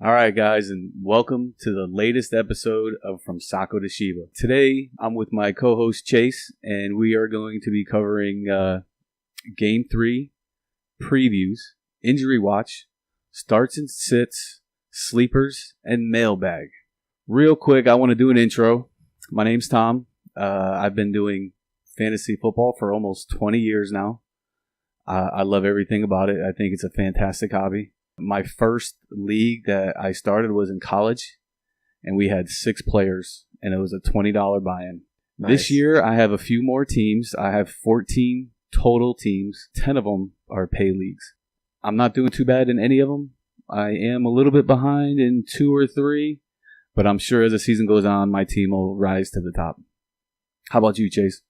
All right, guys, and welcome to the latest episode of From Sacko to Shiva. Today, I'm with my co-host Chase, and we are going to be covering Game 3 previews, injury watch, starts and sits, sleepers, and mailbag. Real quick, I want to do an intro. My name's Tom. I've been doing fantasy football for almost 20 years now. I love everything about it. I think it's a fantastic hobby. My first league that I started was in college, and we had 6 players, and it was a $20 buy-in. Nice. This year, I have a few more teams. I have 14 total teams. 10 of them are pay leagues. I'm not doing too bad in any of them. I am a little bit behind in 2 or 3, but I'm sure as the season goes on, my team will rise to the top. How about you, Chase?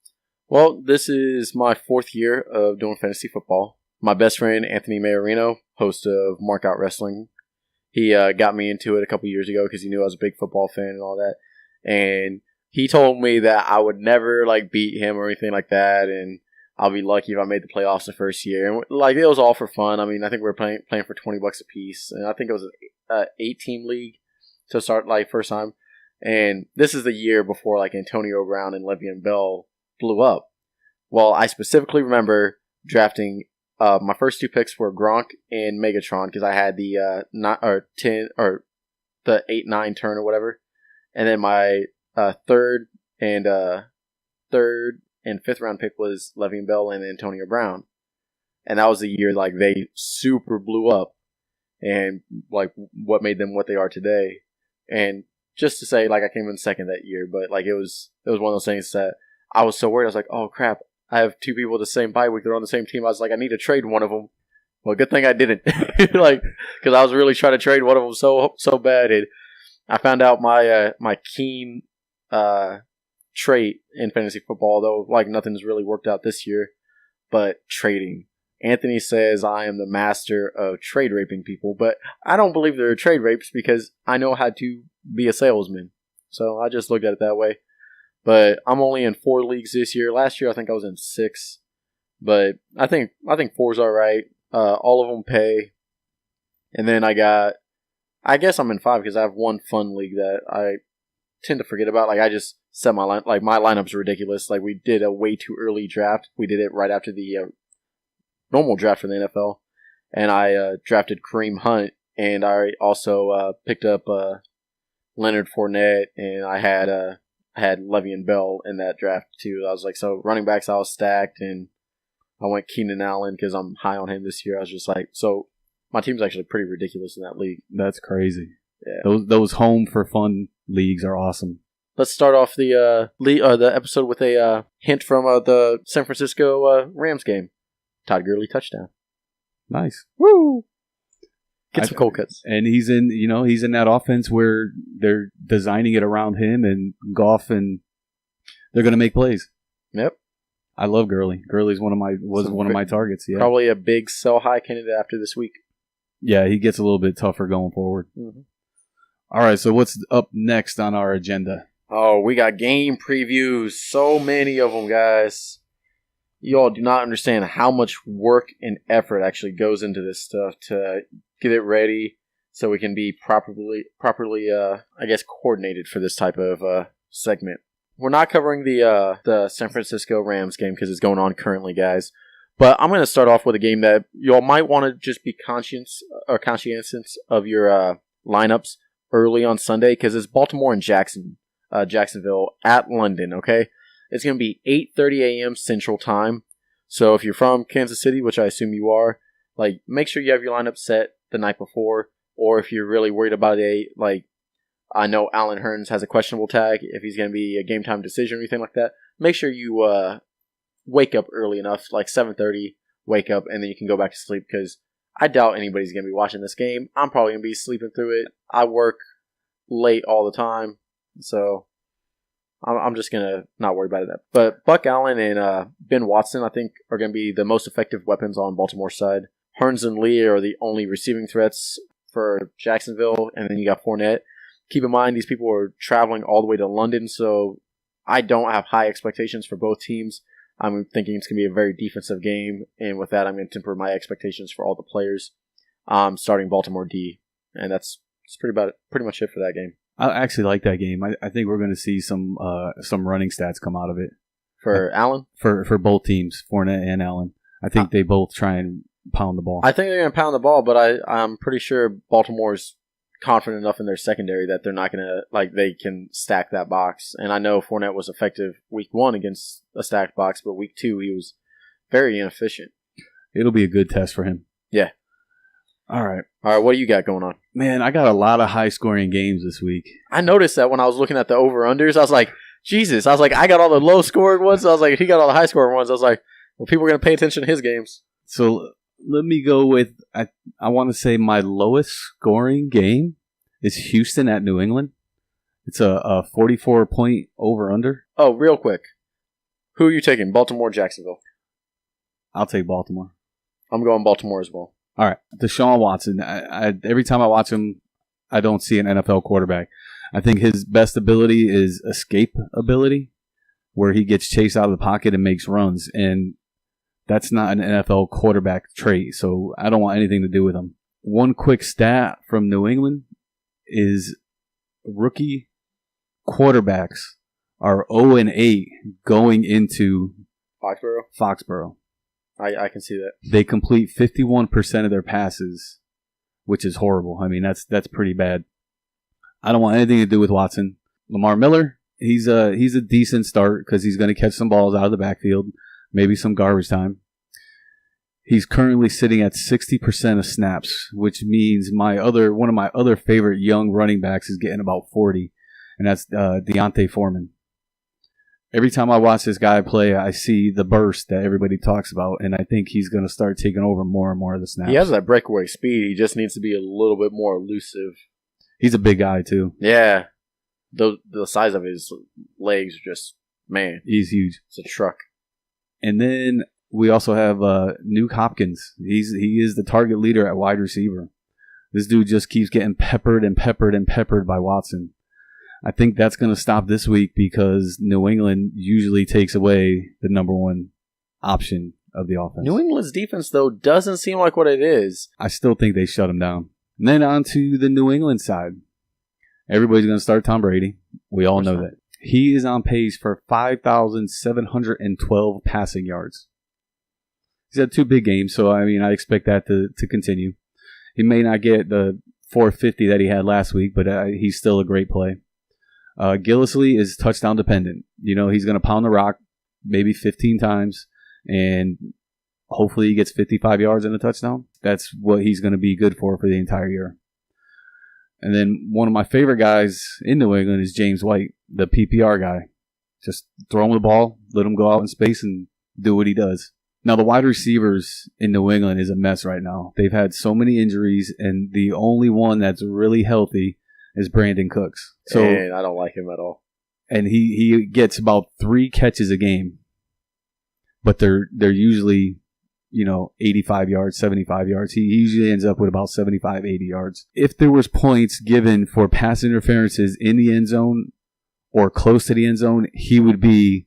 Well, this is my 4th year of doing fantasy football. My best friend, Anthony Mayorino, host of Markout Wrestling, he got me into it a couple years ago because he knew I was a big football fan and all that. And he told me that I would never beat him or anything like that, and I'll be lucky if I made the playoffs the first year. And it was all for fun. I mean, I think we were playing for $20 a piece, and I think it was an 8-team league to start first time. And this is the year before Antonio Brown and Le'Veon Bell blew up. Well, I specifically remember drafting. My first 2 picks were Gronk and Megatron because I had the 8-9 turn or whatever, and then my third and 5th round pick was Le'Veon Bell and Antonio Brown, and that was the year they super blew up, and what made them what they are today. And just to say, I came in second that year, but it was one of those things that I was so worried. I was like, oh crap. I have 2 people the same bye week. They're on the same team. I was like, I need to trade one of them. Well, good thing I didn't. Because I was really trying to trade one of them so bad. And I found out my keen trait in fantasy football, though nothing's really worked out this year, but trading. Anthony says I am the master of trade raping people, but I don't believe there are trade rapes because I know how to be a salesman. So I just looked at it that way. But I'm only in 4 leagues this year. Last year, I think I was in 6. But I think 4's all right. All of them pay. And then I guess I'm in 5 because I have one fun league that I tend to forget about. I just set my line. My lineup's ridiculous. We did a way too early draft. We did it right after the normal draft for the NFL. And I drafted Kareem Hunt. And I also picked up Leonard Fournette. And I had Le'Veon Bell in that draft too. I was so running backs I was stacked, and I went Keenan Allen because I'm high on him this year. I was just so my team's actually pretty ridiculous in that league. That's crazy. Yeah, those home for fun leagues are awesome. Let's start off the episode with a hint from the San Francisco Rams game. Todd Gurley touchdown. Nice. Woo! Get some cold cuts. And he's in that offense where they're designing it around him and Goff, and they're going to make plays. Yep. I love Gurley. Gurley's one of my targets. Yeah. Probably a big sell high candidate after this week. Yeah, he gets a little bit tougher going forward. Mm-hmm. All right, so what's up next on our agenda? Oh, we got game previews. So many of them, guys. You all do not understand how much work and effort actually goes into this stuff to get it ready so we can be properly coordinated for this type of segment. We're not covering the San Francisco Rams game because it's going on currently, guys. But I'm going to start off with a game that you all might want to just be conscientious of your lineups early on Sunday because it's Baltimore and Jacksonville at London, okay? It's going to be 8:30 a.m. Central Time. So if you're from Kansas City, which I assume you are, make sure you have your lineup set the night before. Or if you're really worried about I know Allen Hurns has a questionable tag. If he's going to be a game time decision or anything like that, make sure you wake up early enough, 7:30, wake up, and then you can go back to sleep because I doubt anybody's going to be watching this game. I'm probably going to be sleeping through it. I work late all the time, so I'm just going to not worry about it. But Buck Allen and Ben Watson, I think, are going to be the most effective weapons on Baltimore's side. Hurns and Lee are the only receiving threats for Jacksonville, and then you got Fournette. Keep in mind, these people are traveling all the way to London, so I don't have high expectations for both teams. I'm thinking it's going to be a very defensive game, and with that, I'm going to temper my expectations for all the players. Starting Baltimore D, and that's It's pretty much it for that game. I actually like that game. I think we're going to see some running stats come out of it. For Allen? For both teams, Fournette and Allen. I think they both try and pound the ball. I think they're going to pound the ball, but I'm pretty sure Baltimore's confident enough in their secondary that they're not going to, they can stack that box. And I know Fournette was effective week 1 against a stacked box, but week 2 he was very inefficient. It'll be a good test for him. Yeah. All right, what do you got going on? Man, I got a lot of high-scoring games this week. I noticed that when I was looking at the over-unders. I was like, Jesus. I was like, I got all the low-scoring ones. I was like, he got all the high-scoring ones. I was like, well, people are going to pay attention to his gagames. So let me go with, I want to say my lowest scoring game is Houston at New England. It's a 44-point over-under. Oh, real quick. Who are you taking, Baltimore, Jacksonville? I'll take Baltimore. I'm going Baltimore as well. All right, Deshaun Watson. Every time I watch him, I don't see an NFL quarterback. I think his best ability is escape ability, where he gets chased out of the pocket and makes runs, and that's not an NFL quarterback trait, so I don't want anything to do with him. One quick stat from New England is rookie quarterbacks are 0-8 going into Foxborough. I can see that. They complete 51% of their passes, which is horrible. I mean, that's pretty bad. I don't want anything to do with Watson. Lamar Miller, he's a decent start because he's going to catch some balls out of the backfield, maybe some garbage time. He's currently sitting at 60% of snaps, which means one of my other favorite young running backs is getting about 40, and that's Deontay Foreman. Every time I watch this guy play, I see the burst that everybody talks about, and I think he's going to start taking over more and more of the snaps. He has that breakaway speed. He just needs to be a little bit more elusive. He's a big guy, too. Yeah. The size of his legs are just, man. He's huge. It's a truck. And then we also have Nuke Hopkins. He is the target leader at wide receiver. This dude just keeps getting peppered and peppered and peppered by Watson. I think that's going to stop this week because New England usually takes away the number one option of the offense. New England's defense, though, doesn't seem like what it is. I still think they shut him down. And then on to the New England side. Everybody's going to start Tom Brady. We all know that. He is on pace for 5,712 passing yards. He's had 2 big games, so I expect that to continue. He may not get the 450 that he had last week, but he's still a great play. Gillislee is touchdown dependent. He's going to pound the rock maybe 15 times, and hopefully he gets 55 yards and a touchdown. That's what he's going to be good for the entire year. And then one of my favorite guys in New England is James White, the PPR guy. Just throw him the ball, let him go out in space and do what he does. Now, the wide receivers in New England is a mess right now. They've had so many injuries, and the only one that's really healthy is Brandon Cooks. And I don't like him at all. And he gets about 3 catches a game, but they're usually 85 yards, 75 yards. He usually ends up with about 75, 80 yards. If there was points given for pass interferences in the end zone or close to the end zone, he would be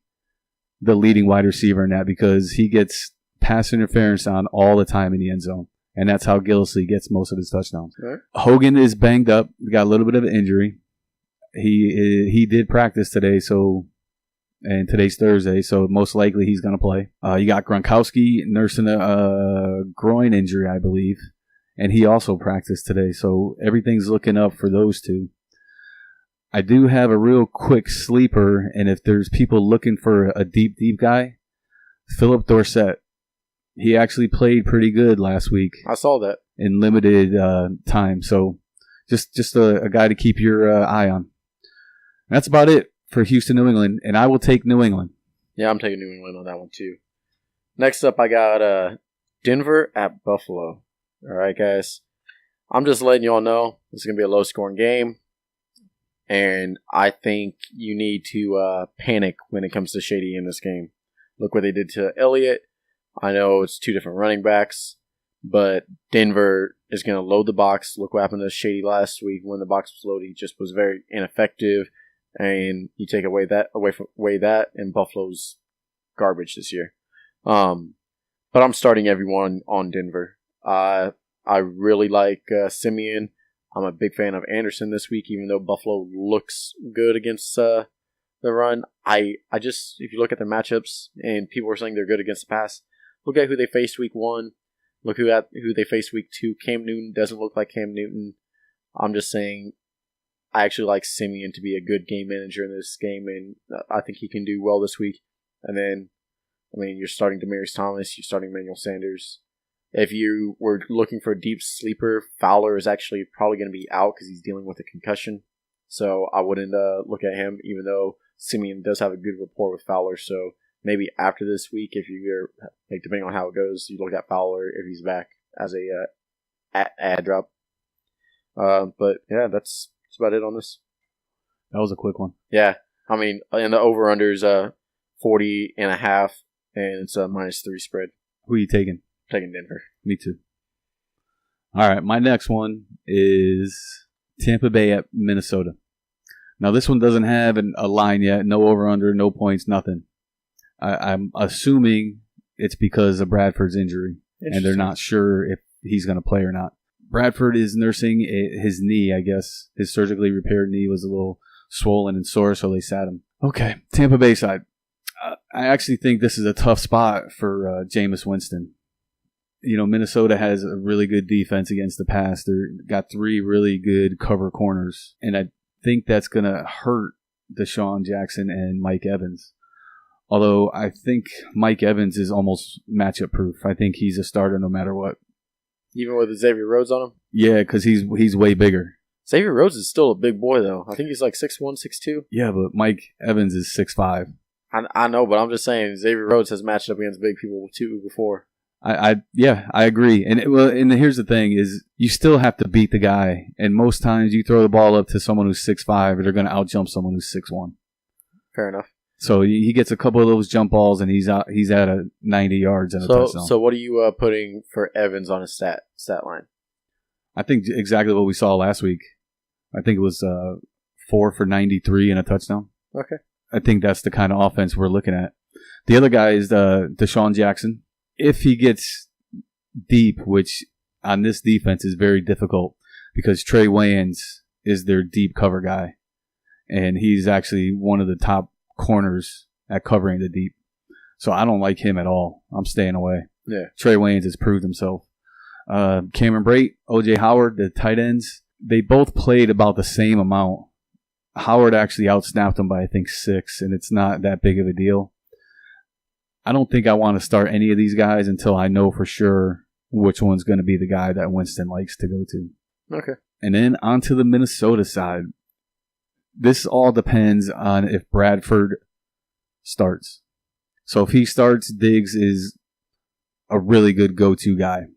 the leading wide receiver in that because he gets pass interference on all the time in the end zone. And that's how Gillislee gets most of his touchdowns. Right. Hogan is banged up. Got a little bit of an injury. He did practice today, and today's Thursday, so most likely he's going to play. You got Gronkowski nursing a groin injury, I believe, and he also practiced today, so everything's looking up for those two. I do have a real quick sleeper, and if there's people looking for a deep guy, Philip Dorsett. He actually played pretty good last week. I saw that. In limited time. So just a guy to keep your eye on. That's about it for Houston, New England. And I will take New England. Yeah, I'm taking New England on that one too. Next up, I got Denver at Buffalo. All right, guys. I'm just letting you all know this is going to be a low-scoring game. And I think you need to panic when it comes to Shady in this game. Look what they did to Elliott. I know it's 2 different running backs, but Denver is going to load the box. Look what happened to Shady last week when the box was loaded. He just was very ineffective, and you take away that, and Buffalo's garbage this year. But I'm starting everyone on Denver. I really like Simeon. I'm a big fan of Anderson this week, even though Buffalo looks good against the run. I just, if you look at their matchups and people are saying they're good against the pass, look at who they faced week 1. Look who they faced week 2. Cam Newton doesn't look like Cam Newton. I'm just saying I actually like Simeon to be a good game manager in this game, and I think he can do well this week. And then, I mean, you're starting Demaryius Thomas, you're starting Emmanuel Sanders. If you were looking for a deep sleeper, Fowler is actually probably going to be out because he's dealing with a concussion. So I wouldn't look at him, even though Simeon does have a good rapport with Fowler. So maybe after this week, if you're, like, depending on how it goes, you look at Fowler if he's back as a ad drop. But yeah, that's about it on this. That was a quick one. Yeah. I mean, and the over-under is 40.5, and it's a -3 spread. Who are you taking? Taking Denver. Me too. All right, my next one is Tampa Bay at Minnesota. Now, this one doesn't have a line yet. No over-under, no points, nothing. I'm assuming it's because of Bradford's injury, and they're not sure if he's going to play or not. Bradford is nursing his knee, I guess. His surgically repaired knee was a little swollen and sore, so they sat him. Okay, Tampa Bay side. I actually think this is a tough spot for Jameis Winston. You know, Minnesota has a really good defense against the pass. They've got 3 really good cover corners, and I think that's going to hurt Deshaun Jackson and Mike Evans. Although I think Mike Evans is almost matchup proof. I think he's a starter no matter what. Even with Xavier Rhodes on him? Yeah, because he's way bigger. Xavier Rhodes is still a big boy, though. I think he's like 6'1", 6'2". Yeah, but Mike Evans is 6'5". I know, but I'm just saying Xavier Rhodes has matched up against big people too before. I agree. And here's the thing is you still have to beat the guy. And most times you throw the ball up to someone who's 6'5", they're going to outjump someone who's 6'1". Fair enough. So he gets a couple of those jump balls, and he's at a 90 yards and a touchdown. So what are you putting for Evans on his stat line? I think exactly what we saw last week. I think it was 4 for 93 and a touchdown. Okay. I think that's the kind of offense we're looking at. The other guy is Deshaun Jackson. If he gets deep, which on this defense is very difficult because Trey Wayans is their deep cover guy, and he's actually one of the top corners at covering the deep. So I don't like him at all. I'm staying away. Yeah. Trey Wayans has proved himself. Cameron Brate, O.J. Howard, the tight ends, they both played about the same amount. Howard actually outsnapped him by, I think, 6, and it's not that big of a deal. I don't think I want to start any of these guys until I know for sure which one's going to be the guy that Winston likes to go to. Okay. And then onto the Minnesota side. This all depends on if Bradford starts. So if he starts, Diggs is a really good go-to guy.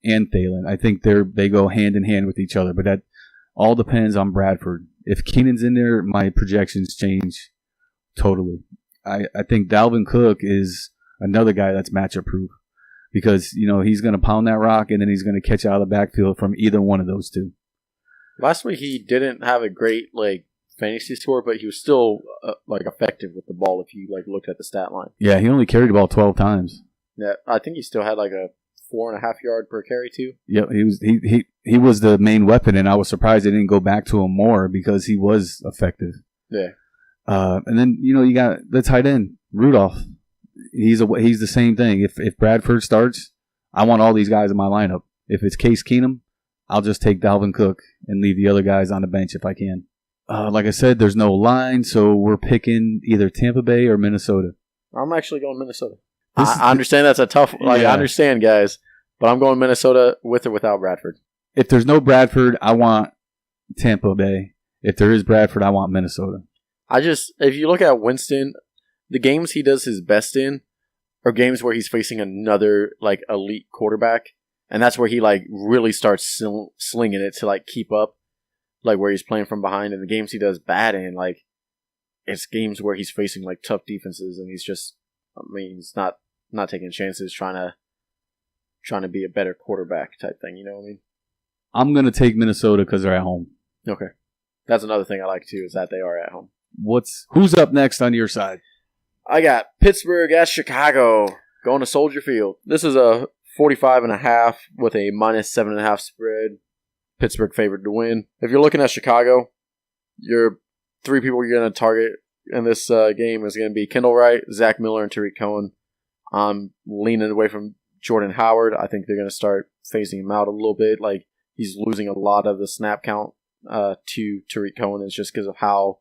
And Thielen. I think they go hand in hand with each other, but that all depends on Bradford. If Keenan's in there, my projections change totally. I think Dalvin Cook is another guy that's matchup proof because, you know, he's going to pound that rock and then he's going to catch out of the backfield from either one of those two. Last week he didn't have a great fantasy score, but he was still effective with the ball if you looked at the stat line. Yeah, he only carried the ball 12 times. Yeah, I think he still had a 4.5 yard per carry too. Yeah, he was the main weapon, and I was surprised they didn't go back to him more because he was effective. Yeah. And then you got the tight end Rudolph. He's the same thing. If Bradford starts, I want all these guys in my lineup. If it's Case Keenum, I'll just take Dalvin Cook and leave the other guys on the bench if I can. Like I said, there's no line, so we're picking either Tampa Bay or Minnesota. I'm actually going Minnesota. I understand that's a tough. I understand, guys, but I'm going Minnesota with or without Bradford. If there's no Bradford, I want Tampa Bay. If there is Bradford, I want Minnesota. If you look at Winston, the games he does his best in are games where he's facing another elite quarterback, and that's where he really starts slinging it to keep up, where he's playing from behind. And the games he does bad in, it's games where he's facing tough defenses, and he's just, he's not taking chances, trying to be a better quarterback type thing. You know what I mean? I'm gonna take Minnesota because they're at home. Okay, that's another thing I like too, is that they are at home. Who's up next on your side? I got Pittsburgh at Chicago going to Soldier Field. This is a 45.5 with a -7.5 spread. Pittsburgh favored to win. If you're looking at Chicago, your 3 people you're going to target in this game is going to be Kendall Wright, Zach Miller, and Tariq Cohen. I'm leaning away from Jordan Howard. I think they're going to start phasing him out a little bit. Like, he's losing a lot of the snap count to Tariq Cohen. It's just because of how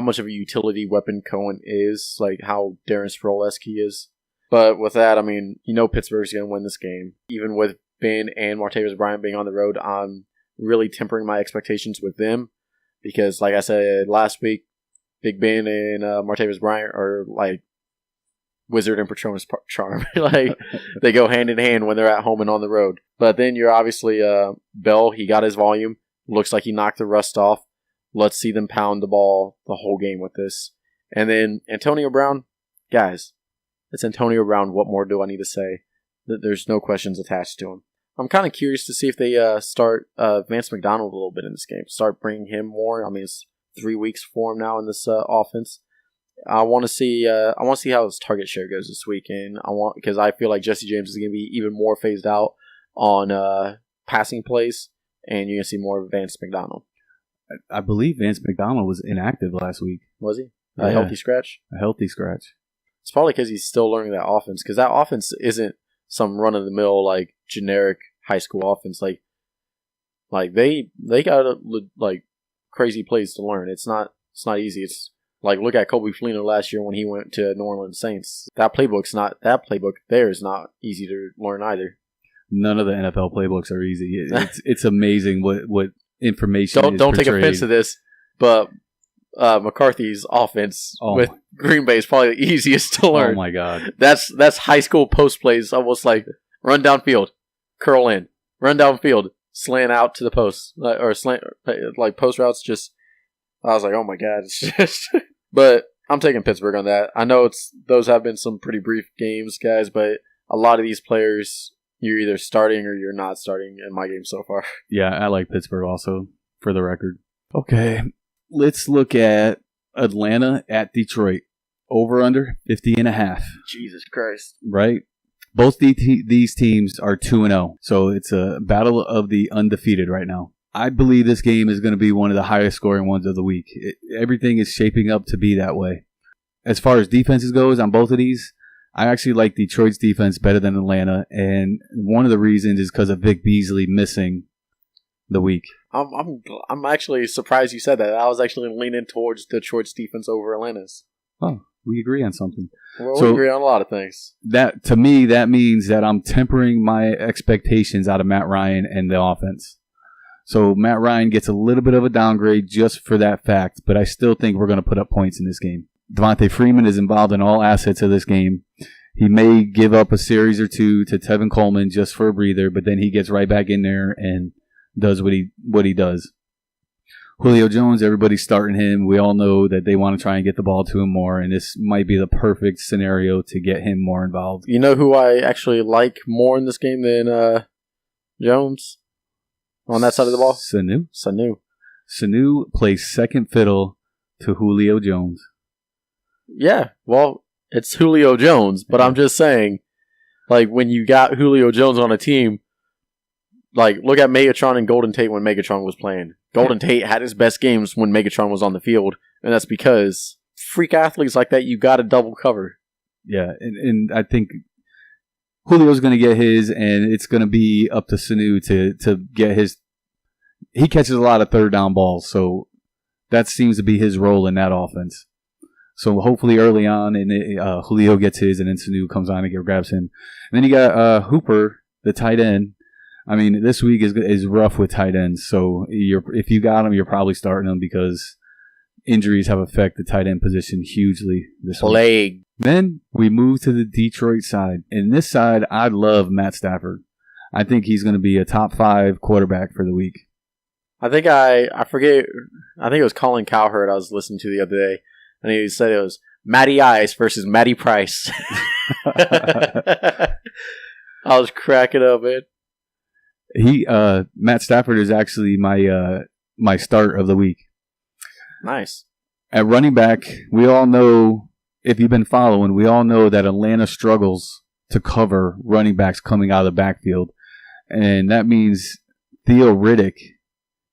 much of a utility weapon Cohen is, like how Darren Sproles-esque he is. But with that, I mean, Pittsburgh's going to win this game. Even with Ben and Martavis Bryant being on the road, I'm really tempering my expectations with them because, like I said last week, Big Ben and Martavis Bryant are like Wizard and Patronus charm. Like, they go hand in hand when they're at home and on the road. But then you're obviously Bell. He got his volume. Looks like he knocked the rust off. Let's see them pound the ball the whole game with this. And then Antonio Brown, guys, it's Antonio Brown. What more do I need to say? There's no questions attached to him. I'm kind of curious to see if they start Vance McDonald a little bit in this game. Start bringing him more. I mean, it's 3 weeks for him now in this offense. I want to see how his target share goes this week, and because I feel like Jesse James is going to be even more phased out on passing plays, and you're going to see more of Vance McDonald. I believe Vance McDonald was inactive last week. Was he? Yeah. A healthy scratch? A healthy scratch. It's probably because he's still learning that offense, because that offense isn't some run-of-the-mill, like, generic high school offense. Like they got, like, crazy plays to learn. It's not easy. It's like, look at Kobe Fleener last year when he went to New Orleans Saints. That playbook there is not easy to learn either. None of the NFL playbooks are easy. It's amazing what information don't take offense to this, but McCarthy's offense with Green Bay is probably the easiest to learn. Oh my God, that's high school post plays, almost like run downfield, curl in, run downfield, slant out to the post, or slant like post routes. Just I was like, oh my God, it's just. But I'm taking Pittsburgh on that. I know those have been some pretty brief games, guys, but a lot of these players, you're either starting or you're not starting in my game so far. Yeah, I like Pittsburgh also, for the record. Okay, let's look at Atlanta at Detroit. Over under 50.5. Jesus Christ. Right? Both these teams are 2-0, so it's a battle of the undefeated right now. I believe this game is going to be one of the highest scoring ones of the week. Everything is shaping up to be that way. As far as defenses goes on both of these, I actually like Detroit's defense better than Atlanta, and one of the reasons is because of Vic Beasley missing the week. I'm actually surprised you said that. I was actually leaning towards Detroit's defense over Atlanta's. Oh, we agree on something. Well, we agree on a lot of things. That, to me, that means that I'm tempering my expectations out of Matt Ryan and the offense. So Matt Ryan gets a little bit of a downgrade just for that fact, but I still think we're going to put up points in this game. Devontae Freeman is involved in all assets of this game. He may give up a series or two to Tevin Coleman just for a breather, but then he gets right back in there and does what he does. Julio Jones, everybody's starting him. We all know that they want to try and get the ball to him more, and this might be the perfect scenario to get him more involved. You know who I actually like more in this game than Jones? On that side of the ball? Sanu plays second fiddle to Julio Jones. Yeah, well, it's Julio Jones, but I'm just saying, like, when you got Julio Jones on a team, like, look at Megatron and Golden Tate when Megatron was playing. Golden Tate had his best games when Megatron was on the field, and that's because freak athletes like that, you got to double cover. Yeah, and I think Julio's going to get his, and it's going to be up to Sanu to get his. He catches a lot of third down balls, so that seems to be his role in that offense. So hopefully early on, and Julio gets his, and then Sanu comes on and grabs him. And then you got Hooper, the tight end. I mean, this week is rough with tight ends, so if you got him, you're probably starting him because injuries have affected the tight end position hugely this week. Then we move to the Detroit side. And this side, I love Matt Stafford. I think he's going to be a top 5 quarterback for the week. I think I forget. I think it was Colin Cowherd I was listening to the other day, and he said it was Matty Ice versus Matty Price. I was cracking up, man. Matt Stafford is actually my start of the week. Nice. At running back, we all know, if you've been following, we all know that Atlanta struggles to cover running backs coming out of the backfield. And that means Theo Riddick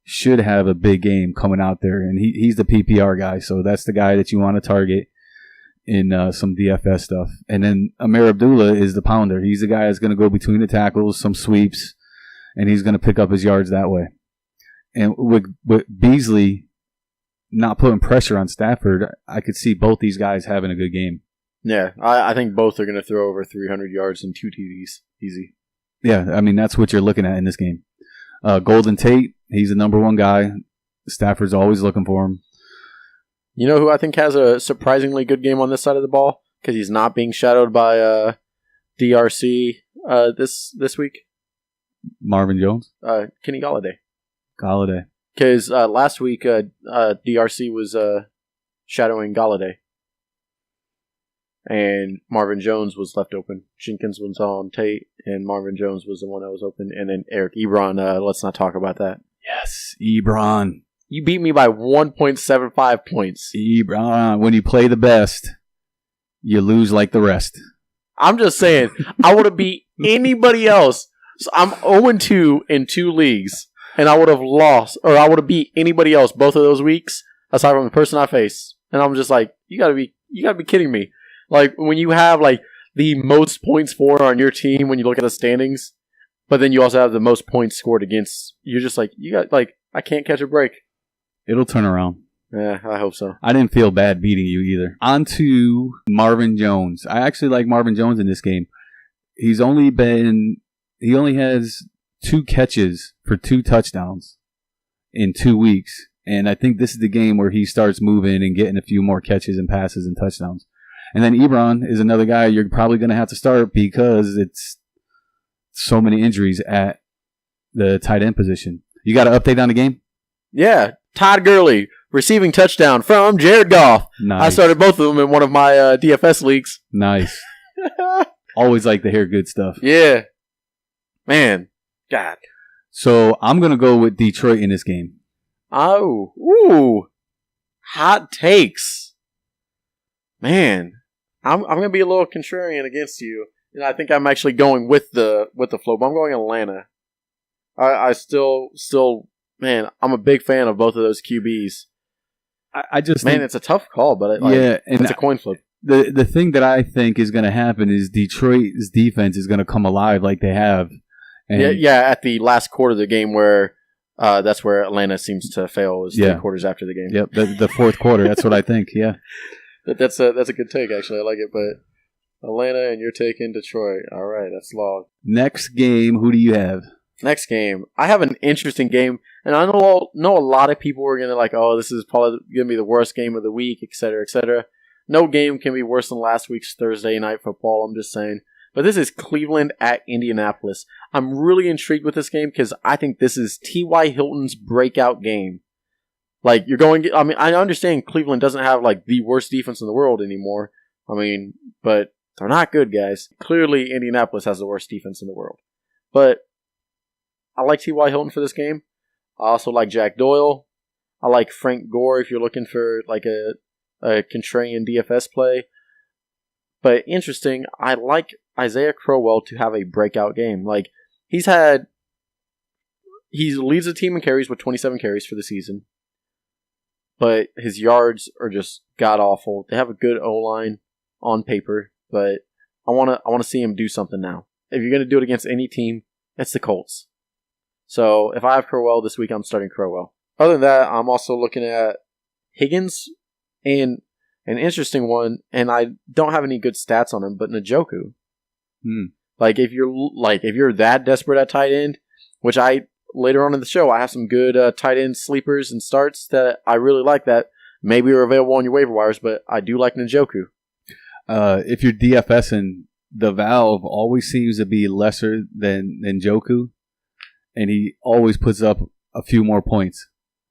should have a big game coming out there, and he's the PPR guy, so that's the guy that you want to target in some DFS stuff. And then Amir Abdullah is the pounder. He's the guy that's going to go between the tackles, some sweeps, and he's going to pick up his yards that way. And with Beasley not putting pressure on Stafford, I could see both these guys having a good game. Yeah, I think both are going to throw over 300 yards and 2 TDs. Easy. Yeah, I mean, that's what you're looking at in this game. Golden Tate, he's the number one guy. Stafford's always looking for him. You know who I think has a surprisingly good game on this side of the ball? Because he's not being shadowed by DRC this week? Marvin Jones? Kenny Galladay. Galladay. Because last week, DRC was shadowing Galladay. And Marvin Jones was left open. Jenkins was on Tate, and Marvin Jones was the one that was open. And then Eric Ebron, let's not talk about that. Yes, Ebron. You beat me by 1.75 points. Ebron, when you play the best, you lose like the rest. I'm just saying, I would have beat anybody else. So I'm 0-2 in 2 leagues, and I would have lost, or I would have beat anybody else both of those weeks, aside from the person I face. And I'm just like, you gotta be kidding me. Like, when you have, like, the most points for on your team when you look at the standings, but then you also have the most points scored against, you're just like, I can't catch a break. It'll turn around. Yeah, I hope so. I didn't feel bad beating you either. On to Marvin Jones. I actually like Marvin Jones in this game. He only has 2 catches for 2 touchdowns in 2 weeks. And I think this is the game where he starts moving and getting a few more catches and passes and touchdowns. And then Ebron is another guy you're probably going to have to start because it's so many injuries at the tight end position. You got an update on the game? Yeah. Todd Gurley, receiving touchdown from Jared Goff. Nice. I started both of them in one of my DFS leagues. Nice. Always like to hear good stuff. Yeah. Man. God. So I'm going to go with Detroit in this game. Oh. Ooh. Hot takes. Man. I'm going to be a little contrarian against you. And I think I'm actually going with the flow, but I'm going Atlanta. I still, man, I'm a big fan of both of those QBs. I just think, man, it's a tough call, but it's a coin flip. The thing that I think is going to happen is Detroit's defense is going to come alive like they have. And yeah, at the last quarter of the game where that's where Atlanta seems to fail is 3 quarters after the game. Yep, the fourth quarter. That's what I think. Yeah, that's a good take. Actually, I like it. But Atlanta and you're taking Detroit. All right, that's log. Next game, who do you have? Next game, I have an interesting game, and I know a lot of people are gonna like, oh, this is probably gonna be the worst game of the week, etc., etc. No game can be worse than last week's Thursday night football. I'm just saying. But this is Cleveland at Indianapolis. I'm really intrigued with this game because I think this is T.Y. Hilton's breakout game. Like, I mean, I understand Cleveland doesn't have, like, the worst defense in the world anymore. I mean, but they're not good, guys. Clearly, Indianapolis has the worst defense in the world. But I like T.Y. Hilton for this game. I also like Jack Doyle. I like Frank Gore if you're looking for, like, a contrarian DFS play. But interesting, I like Isaiah Crowell to have a breakout game. Like, he leads the team in carries with 27 carries for the season. But his yards are just god-awful. They have a good O-line on paper, but I want to see him do something now. If you're going to do it against any team, it's the Colts. So if I have Crowell this week, I'm starting Crowell. Other than that, I'm also looking at Higgins and an interesting one, and I don't have any good stats on him, but Njoku. Like if you're that desperate at tight end, which later on in the show I have some good tight end sleepers and starts that I really like that maybe are available on your waiver wires, but I do like Njoku. If you're DFSing, the valve always seems to be lesser than Njoku, and he always puts up a few more points.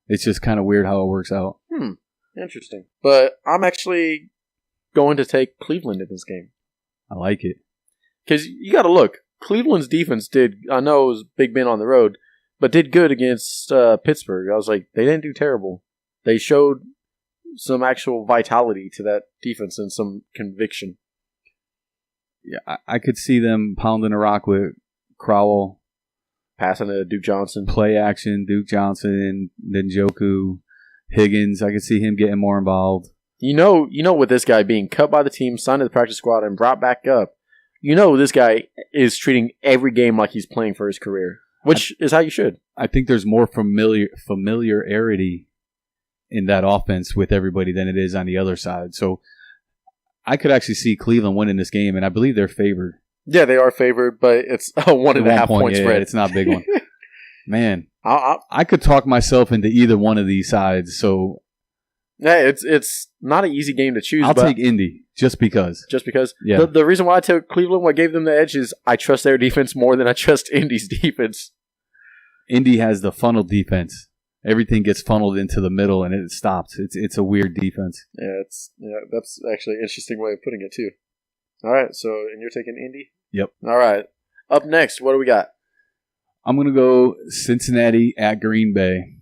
It's just kind of weird how it works out. Interesting. But I'm actually going to take Cleveland in this game. I like it. Because you got to look. Cleveland's defense I know it was Big Ben on the road, but did good against Pittsburgh. I was like, they didn't do terrible. They showed some actual vitality to that defense and some conviction. Yeah, I could see them pounding a rock with Crowell, Passing to Duke Johnson. Play action, Duke Johnson, then Njoku, Higgins. I could see him getting more involved. You know, with this guy being cut by the team, signed to the practice squad, and brought back up, this guy is treating every game like he's playing for his career, which is how you should. I think there's more familiarity in that offense with everybody than it is on the other side. So I could actually see Cleveland winning this game, and I believe they're favored. Yeah, they are favored, but it's a 1.5 point spread. It's not a big one. Man, I could talk myself into either one of these sides. So yeah, it's not an easy game to choose. I'll take Indy just because. Just because. Yeah. The reason why I took Cleveland, what gave them the edge, is I trust their defense more than I trust Indy's defense. Indy has the funnel defense. Everything gets funneled into the middle and it stops. It's a weird defense. Yeah, that's actually an interesting way of putting it too. All right, and you're taking Indy? Yep. All right. Up next, what do we got? I'm going to go Cincinnati at Green Bay.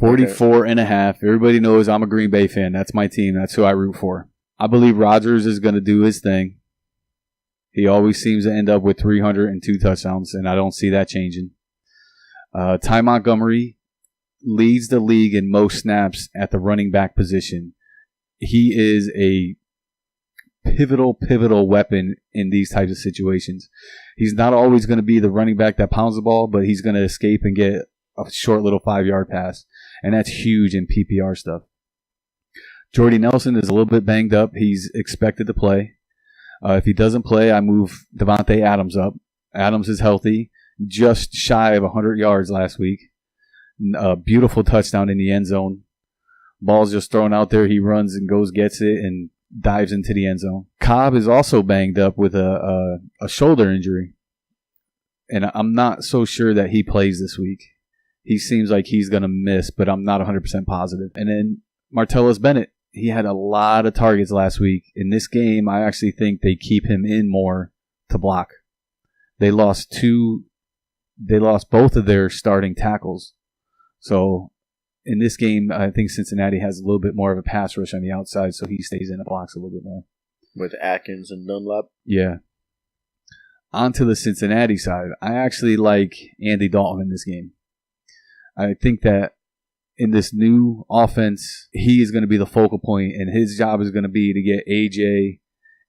44.5. Everybody knows I'm a Green Bay fan. That's my team. That's who I root for. I believe Rodgers is going to do his thing. He always seems to end up with 302 touchdowns, and I don't see that changing. Ty Montgomery leads the league in most snaps at the running back position. He is a pivotal weapon in these types of situations. He's not always going to be the running back that pounds the ball, but he's going to escape and get a short little 5-yard pass, and that's huge in PPR stuff. Jordy Nelson is a little bit banged up. He's expected to play. If he doesn't play, I move Devontae Adams up. Adams is healthy, just shy of 100 yards last week. A beautiful touchdown in the end zone. Ball's just thrown out there. He runs and goes, gets it, and dives into the end zone. Cobb is also banged up with a shoulder injury, and I'm not so sure that he plays this week. He seems like he's going to miss, but I'm not 100% positive. And then Martellus Bennett, he had a lot of targets last week. In this game, I actually think they keep him in more to block. They lost both of their starting tackles. So in this game, I think Cincinnati has a little bit more of a pass rush on the outside, so he stays in the blocks a little bit more. With Atkins and Dunlap? Yeah. On to the Cincinnati side. I actually like Andy Dalton in this game. I think that in this new offense, he is going to be the focal point, and his job is going to be to get AJ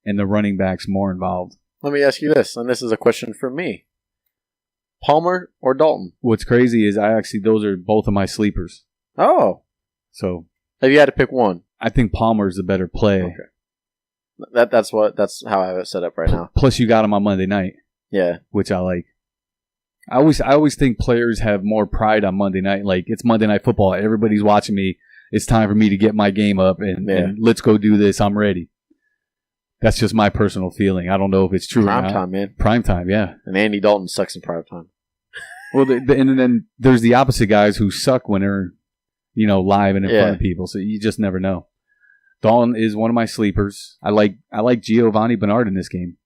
and the running backs more involved. Let me ask you this, and this is a question for me. Palmer or Dalton? What's crazy is those are both of my sleepers. Oh. So have you had to pick one? I think Palmer's the better play. Okay. That's how I have it set up right now. Plus you got him on Monday night. Yeah. Which I like. I always think players have more pride on Monday night. Like, it's Monday Night Football. Everybody's watching me. It's time for me to get my game up and let's go do this. I'm ready. That's just my personal feeling. I don't know if it's true or not. Prime time, man. Prime time, yeah. And Andy Dalton sucks in prime time. Well, and then there's the opposite guys who suck when they're, live and in front of people. So you just never know. Dalton is one of my sleepers. I like Giovanni Bernard in this game.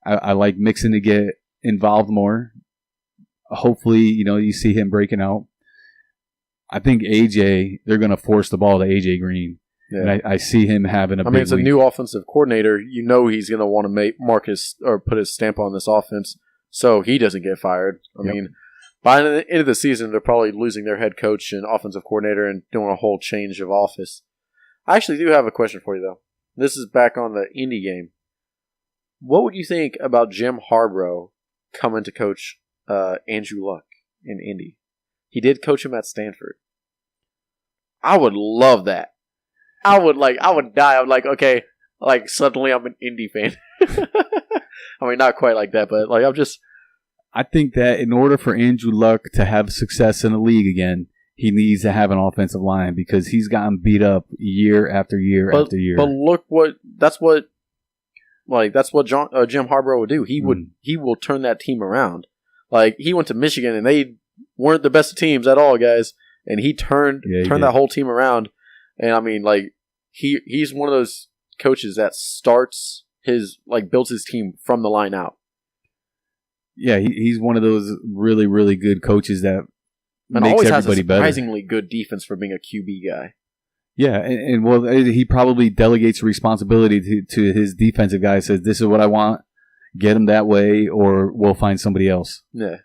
I like Mixon to get involved more. Hopefully, you see him breaking out. I think AJ, they're going to force the ball to AJ Green. Yeah. And I see him having a big it's a new offensive coordinator. He's going to want to put his stamp on this offense so he doesn't get fired. I mean, by the end of the season, they're probably losing their head coach and offensive coordinator and doing a whole change of office. I actually do have a question for you, though. This is back on the Indy game. What would you think about Jim Harbaugh coming to coach Andrew Luck in Indy? He did coach him at Stanford. I would love that. I would die. I'm like, okay, suddenly I'm an Indy fan. I mean, not quite like that, but I think that in order for Andrew Luck to have success in the league again, he needs to have an offensive line because he's gotten beat up year after year after year. But look that's what Jim Harbaugh would do. He will turn that team around. Like, he went to Michigan and they weren't the best of teams at all, guys. And he turned that whole team around. And I mean, he's one of those coaches that builds his team from the line out. Yeah, he's one of those really, really good coaches that and makes always everybody has a surprisingly good defense for being a QB guy. Yeah, and he probably delegates responsibility to his defensive guy. Says, "This is what I want. Get him that way, or we'll find somebody else." Yeah,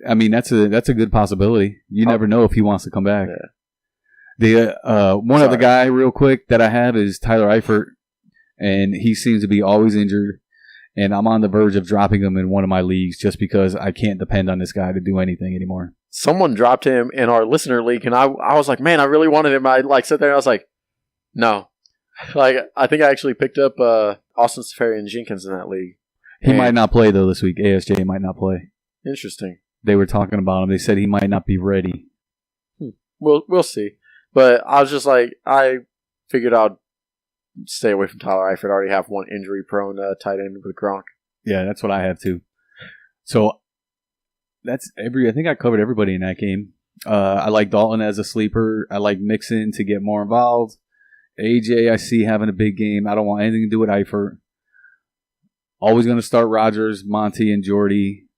I mean, that's a good possibility. You never know if he wants to come back. Yeah. One other guy, real quick, that I have is Tyler Eifert, and he seems to be always injured. And I'm on the verge of dropping him in one of my leagues just because I can't depend on this guy to do anything anymore. Someone dropped him in our listener league, and I was like, man, I really wanted him. I sat there and I was like, no. I think I actually picked up Austin Safarian Jenkins in that league. He might not play, though, this week. ASJ might not play. Interesting. They were talking about him. They said he might not be ready. We'll see. But I was just like, I figured I'd stay away from Tyler Eifert. I already have one injury-prone tight end with Gronk. Yeah, that's what I have, too. So, I think I covered everybody in that game. I like Dalton as a sleeper. I like Mixon to get more involved. AJ, I see having a big game. I don't want anything to do with Eifert. Always going to start Rodgers, Monty, and Jordy.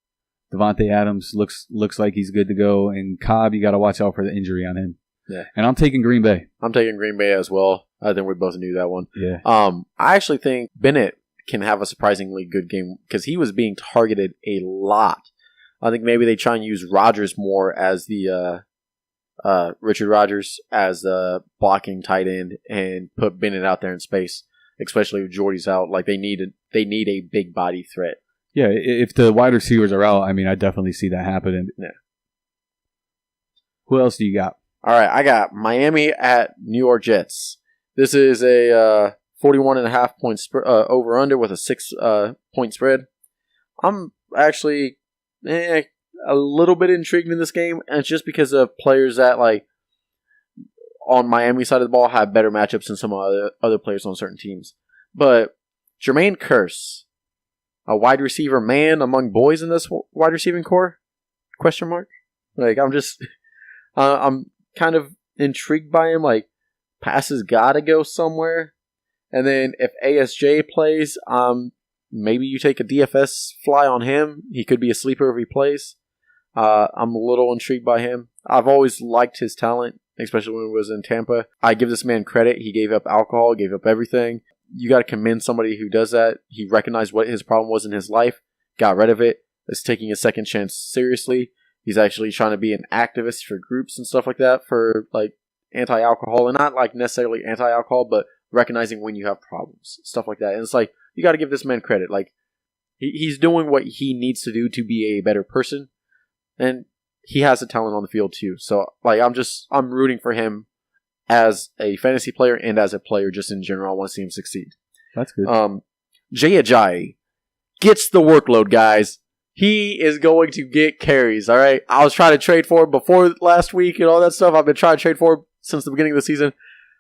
Devontae Adams looks like he's good to go. And Cobb, you got to watch out for the injury on him. Yeah. And I'm taking Green Bay. I'm taking Green Bay as well. I think we both knew that one. Yeah. I actually think Bennett can have a surprisingly good game because he was being targeted a lot. I think maybe they try and use Rodgers more as the Richard Rodgers as the blocking tight end and put Bennett out there in space, especially if Jordy's out. Like they need a big body threat. Yeah, if the wide receivers are out, I mean, I definitely see that happening. Yeah. Who else do you got? All right, I got Miami at New York Jets. This is a 41.5 point over under with a 6 point spread. I'm actually a little bit intrigued in this game, and it's just because of players that like on Miami side of the ball have better matchups than some other players on certain teams. But Jermaine Kearse, a wide receiver man among boys in this wide receiving core? Question mark. Like I'm just, I'm kind of intrigued by him. Like passes gotta go somewhere, and then if ASJ plays, maybe you take a DFS fly on him. He could be a sleeper if he plays. I'm a little intrigued by him. I've always liked his talent, especially when he was in Tampa. I give this man credit. He gave up alcohol, gave up everything. You got to commend somebody who does that. He recognized what his problem was in his life, got rid of it, is taking a second chance seriously. He's actually trying to be an activist for groups and stuff like that for like anti-alcohol, and not like necessarily anti-alcohol, but recognizing when you have problems, stuff like that. And it's like, you got to give this man credit. Like he's doing what he needs to do to be a better person, and he has the talent on the field too. So like I'm rooting for him as a fantasy player and as a player just in general. I want to see him succeed. That's good. Jay Ajayi gets the workload, guys. He is going to get carries, all right? I was trying to trade for him before last week and all that stuff. I've been trying to trade for him since the beginning of the season.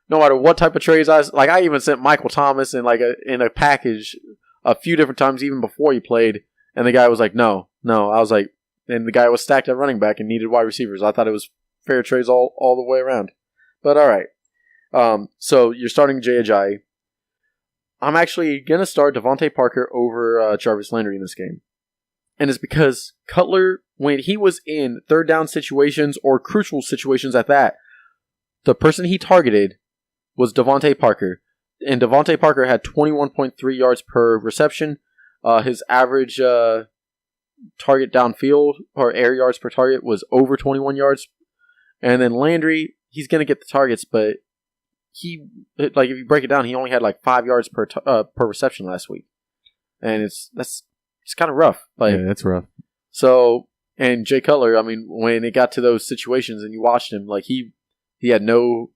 No matter what type of trades I even sent Michael Thomas in in a package a few different times even before he played, and the guy was like, no. I was like, and the guy was stacked at running back and needed wide receivers. I thought it was fair trades all the way around. But all right. So you're starting Jay Ajayi. I'm actually going to start Devontae Parker over Jarvis Landry in this game. And it's because Cutler, when he was in third down situations or crucial situations at that, the person he targeted was Devontae Parker. And Devontae Parker had 21.3 yards per reception. His average target downfield or air yards per target was over 21 yards. And then Landry, he's going to get the targets, but if you break it down, he only had 5 yards per reception last week. And it's kind of rough. Yeah, that's rough. So, and Jay Cutler, I mean, when it got to those situations and you watched him, he had no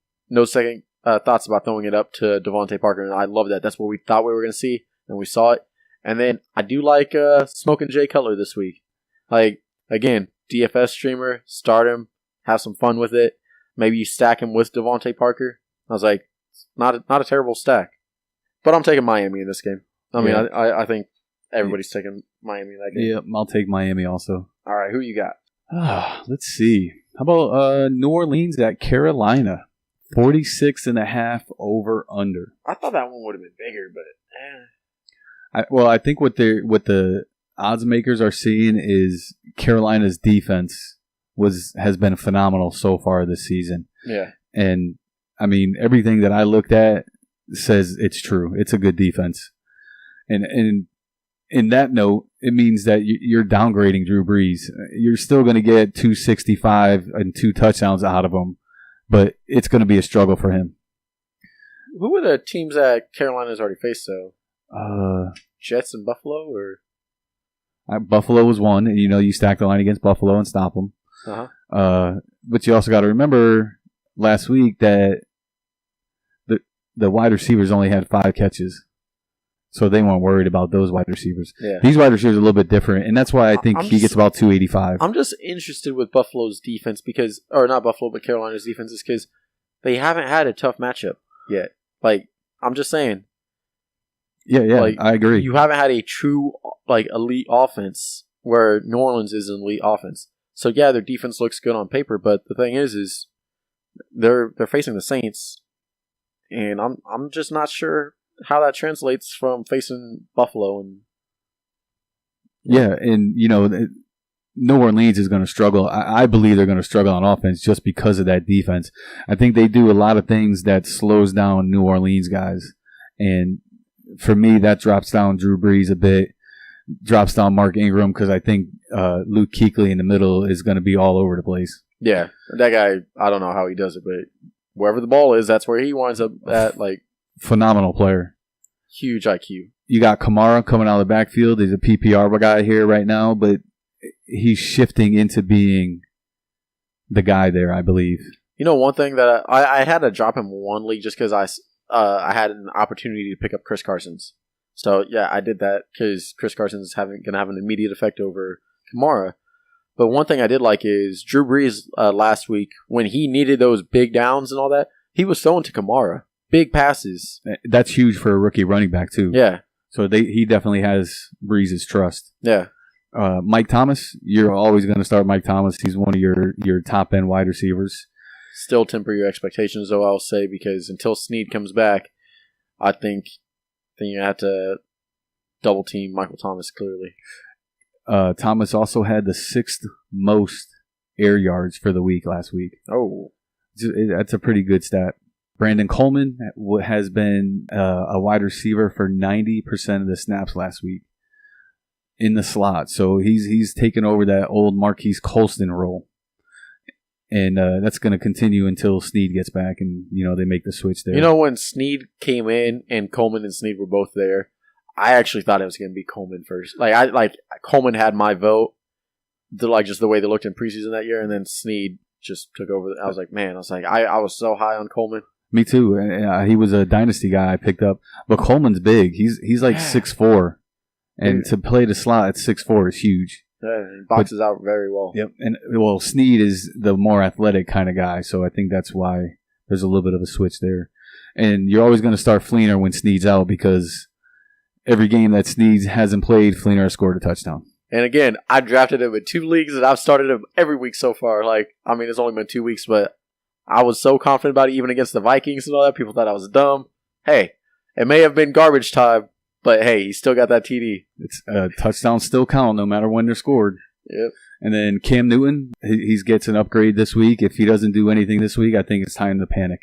second thoughts about throwing it up to Devontae Parker, and I love that. That's what we thought we were going to see, and we saw it. And then I do like smoking Jay Cutler this week. Again, DFS streamer, start him, have some fun with it. Maybe you stack him with Devontae Parker. I was like, not a terrible stack. But I'm taking Miami in this game. I think everybody's taking Miami in that game. Yeah, I'll take Miami also. All right, who you got? Let's see. How about New Orleans at Carolina? 46.5 over under. I thought that one would have been bigger, but I think what the odds makers are seeing is Carolina's defense has been phenomenal so far this season. Yeah. And I mean, everything that I looked at says it's true. It's a good defense. And in that note, it means that you're downgrading Drew Brees. You're still going to get 265 and 2 touchdowns out of him, but it's going to be a struggle for him. Who were the teams that Carolina's already faced, though? Jets and Buffalo, or Buffalo was one. And, you stack the line against Buffalo and stop them. But you also got to remember last week that the wide receivers only had 5 catches. So they weren't worried about those wide receivers. Yeah. These wide receivers are a little bit different, and that's why I think he gets about 285. I'm just interested with Buffalo's defense or not Buffalo, but Carolina's defense is because they haven't had a tough matchup yet. Like, I'm just saying. Yeah, like, I agree. You haven't had a true, elite offense where New Orleans is an elite offense. So, yeah, their defense looks good on paper, but the thing is they're facing the Saints, and I'm just not sure how that translates from facing Buffalo. And yeah, and New Orleans is going to struggle. I believe they're going to struggle on offense just because of that defense. I think they do a lot of things that slows down New Orleans guys, and for me, that drops down Drew Brees a bit, drops down Mark Ingram, because I think Luke Kuechly in the middle is going to be all over the place. Yeah, that guy, I don't know how he does it, but wherever the ball is, that's where he winds up at. Phenomenal player. Huge IQ. You got Kamara coming out of the backfield. He's a PPR guy here right now, but he's shifting into being the guy there, I believe. One thing that I had to drop him one league just because I had an opportunity to pick up Chris Carson's. So, yeah, I did that because Chris Carson's going to have an immediate effect over Kamara. But one thing I did like is Drew Brees last week, when he needed those big downs and all that, he was throwing to Kamara. Big passes. That's huge for a rookie running back, too. Yeah. So he definitely has Brees' trust. Yeah. Mike Thomas, you're always going to start Mike Thomas. He's one of your top-end wide receivers. Still temper your expectations, though, I'll say, because until Snead comes back, I think you have to double-team Michael Thomas, clearly. Thomas also had the 6th most air yards for the week last week. Oh. That's a pretty good stat. Brandon Coleman has been a wide receiver for 90% of the snaps last week in the slot. So he's taken over that old Marquise Colston role. And that's going to continue until Snead gets back and, they make the switch there. When Snead came in and Coleman and Snead were both there, I actually thought it was going to be Coleman first. Coleman had my vote, just the way they looked in preseason that year, and then Snead just took over. I was like, man, I was so high on Coleman. Me too. He was a dynasty guy I picked up. But Coleman's big. He's like 6'4". And to play the slot at 6'4" is huge. Yeah, he boxes out very well. Yep. And Snead is the more athletic kind of guy, so I think that's why there's a little bit of a switch there. And you're always going to start Fleener when Snead's out, because every game that Snead hasn't played, Fleener has scored a touchdown. And again, I drafted him in 2 leagues, and I've started him every week so far. It's only been 2 weeks, but I was so confident about it, even against the Vikings and all that. People thought I was dumb. Hey, it may have been garbage time, but hey, he still got that TD. It's touchdowns still count no matter when they're scored. Yep. And then Cam Newton, he gets an upgrade this week. If he doesn't do anything this week, I think it's time to panic.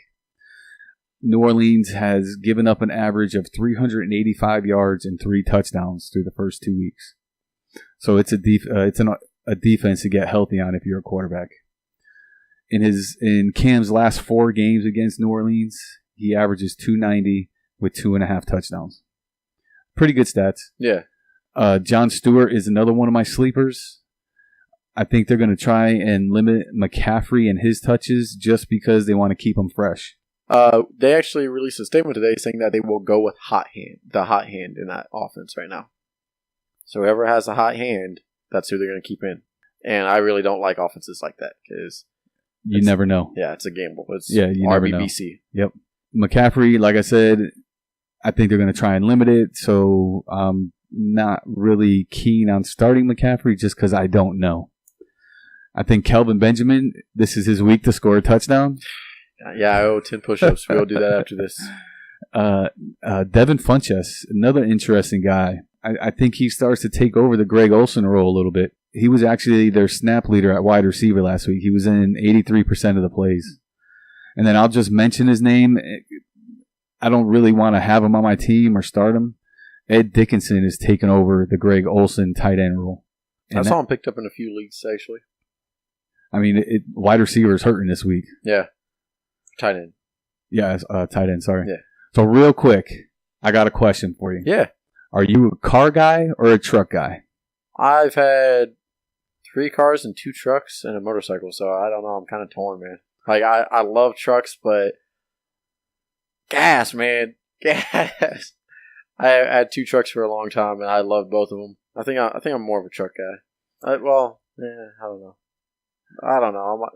New Orleans has given up an average of 385 yards and 3 touchdowns through the first 2 weeks. So it's a defense to get healthy on if you're a quarterback. In Cam's last 4 games against New Orleans, he averages 290 with 2.5 touchdowns. Pretty good stats. Yeah. John Stewart is another one of my sleepers. I think they're going to try and limit McCaffrey and his touches just because they want to keep him fresh. They actually released a statement today saying that they will go with the hot hand in that offense right now. So whoever has a hot hand, that's who they're going to keep in. And I really don't like offenses like that because you never know. Yeah, it's a gamble. It's you never know. RBBC. Yep. McCaffrey, like I said, I think they're going to try and limit it. So I'm not really keen on starting McCaffrey just because I don't know. I think Kelvin Benjamin, this is his week to score a touchdown. Yeah, I owe 10 push-ups. We'll do that after this. Devin Funchess, another interesting guy. I think he starts to take over the Greg Olsen role a little bit. He was actually their snap leader at wide receiver last week. He was in 83% of the plays. And then I'll just mention his name. I don't really want to have him on my team or start him. Ed Dickinson is taking over the Greg Olson tight end role. I saw him picked up in a few leagues, actually. I mean, wide receiver is hurting this week. Yeah. Tight end. Yeah, tight end, sorry. Yeah. So real quick, I got a question for you. Yeah. Are you a car guy or a truck guy? I've had 3 cars and 2 trucks and a motorcycle, so I don't know. I'm kind of torn, man. Like, I love trucks, but gas, man. Gas. I had 2 trucks for a long time, and I loved both of them. I think I'm more of a truck guy. I don't know.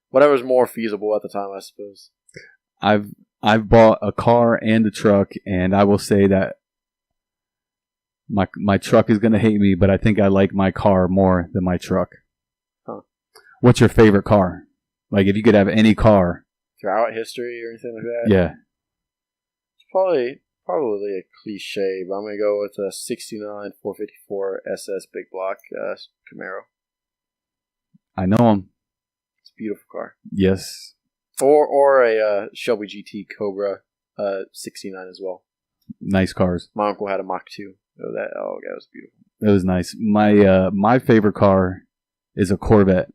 Whatever's more feasible at the time, I suppose. I've bought a car and a truck, and I will say that my truck is going to hate me, but I think I like my car more than my truck. Huh. What's your favorite car? Like, if you could have any car. Throughout history or anything like that? Yeah. It's probably a cliche, but I'm going to go with a 69 454 SS Big Block Camaro. I know him. It's a beautiful car. Yes. Or a Shelby GT Cobra 69 as well. Nice cars. My uncle had a Mach 2. That was beautiful. It was nice. My favorite car is a Corvette,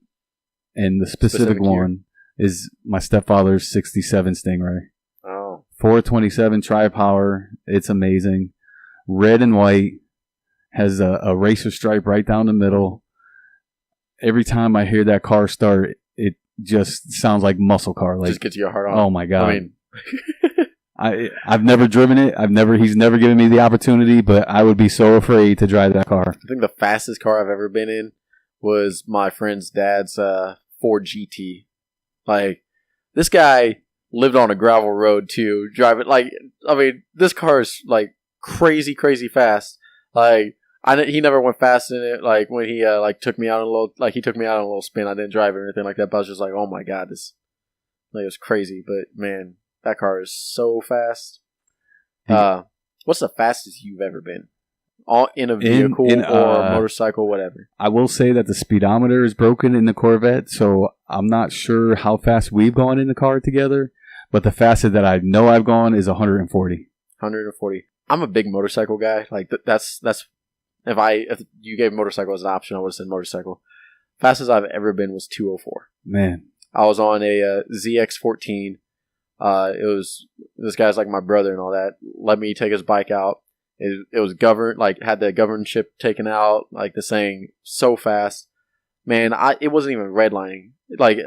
and the specific one is my stepfather's 67 Stingray. Oh. 427 tri-power. It's amazing. Red and white. Has a racer stripe right down the middle. Every time I hear that car start, it just sounds like muscle car. Like, just gets your heart on. Oh my God. I mean, I've never driven it. He's never given me the opportunity, but I would be so afraid to drive that car. I think the fastest car I've ever been in was my friend's dad's Ford GT. Like, this guy lived on a gravel road too, driving. Like, I mean, this car is like crazy, crazy fast. Like, he never went fast in it. Like, when he took me out on a little spin. I didn't drive it or anything like that. But I was just like, oh my God, it was crazy. But man, that car is so fast. What's the fastest you've ever been? In a vehicle or a motorcycle, whatever. I will say that the speedometer is broken in the Corvette, so I'm not sure how fast we've gone in the car together. But the fastest that I know I've gone is 140. 140. I'm a big motorcycle guy. Like that's if you gave motorcycle as an option, I would have said motorcycle. Fastest I've ever been was 204. Man, I was on a ZX14. This guy's like my brother and all that. Let me take his bike out. It was governed, like had the governorship taken out, like the saying so fast. Man, it wasn't even redlining. Like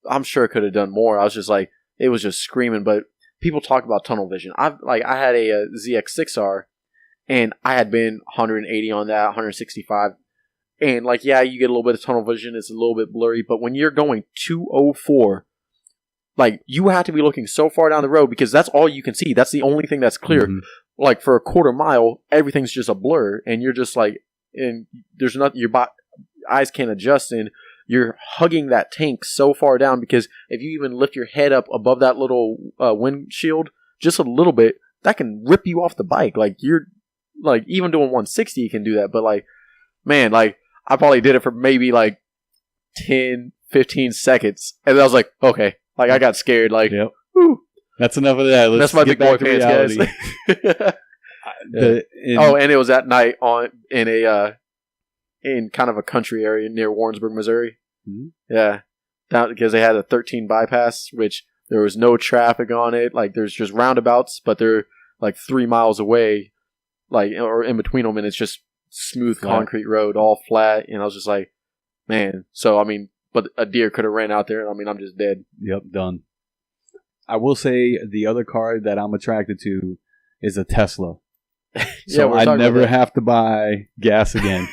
I'm sure it could have done more. I was just like, it was just screaming. But people talk about tunnel vision. I had a ZX6R, and I had been 180 on that, 165. And like, yeah, you get a little bit of tunnel vision. It's a little bit blurry, but when you're going 204. Like, you have to be looking so far down the road because that's all you can see. That's the only thing that's clear. Mm-hmm. Like, for a quarter mile, everything's just a blur. And you're just like, and there's nothing, your eyes can't adjust. And you're hugging that tank so far down because if you even lift your head up above that little windshield just a little bit, that can rip you off the bike. Like, you're, like, even doing 160, you can do that. But, like, man, like, I probably did it for maybe, like, 10, 15 seconds. And then I was like, okay. Like, I got scared. Like, yep. Whew. That's enough of that. That's my big boy pants, guys. And it was at night in kind of a country area near Warrensburg, Missouri. Mm-hmm. Yeah, because they had a 13 bypass, which there was no traffic on it. Like, there's just roundabouts, but they're like 3 miles away, like, or in between them, and it's just smooth concrete road, all flat. And I was just like, man. So I mean. But a deer could have ran out there. I mean, I'm just dead. Yep, done. I will say the other car that I'm attracted to is a Tesla. So I never have to buy gas again.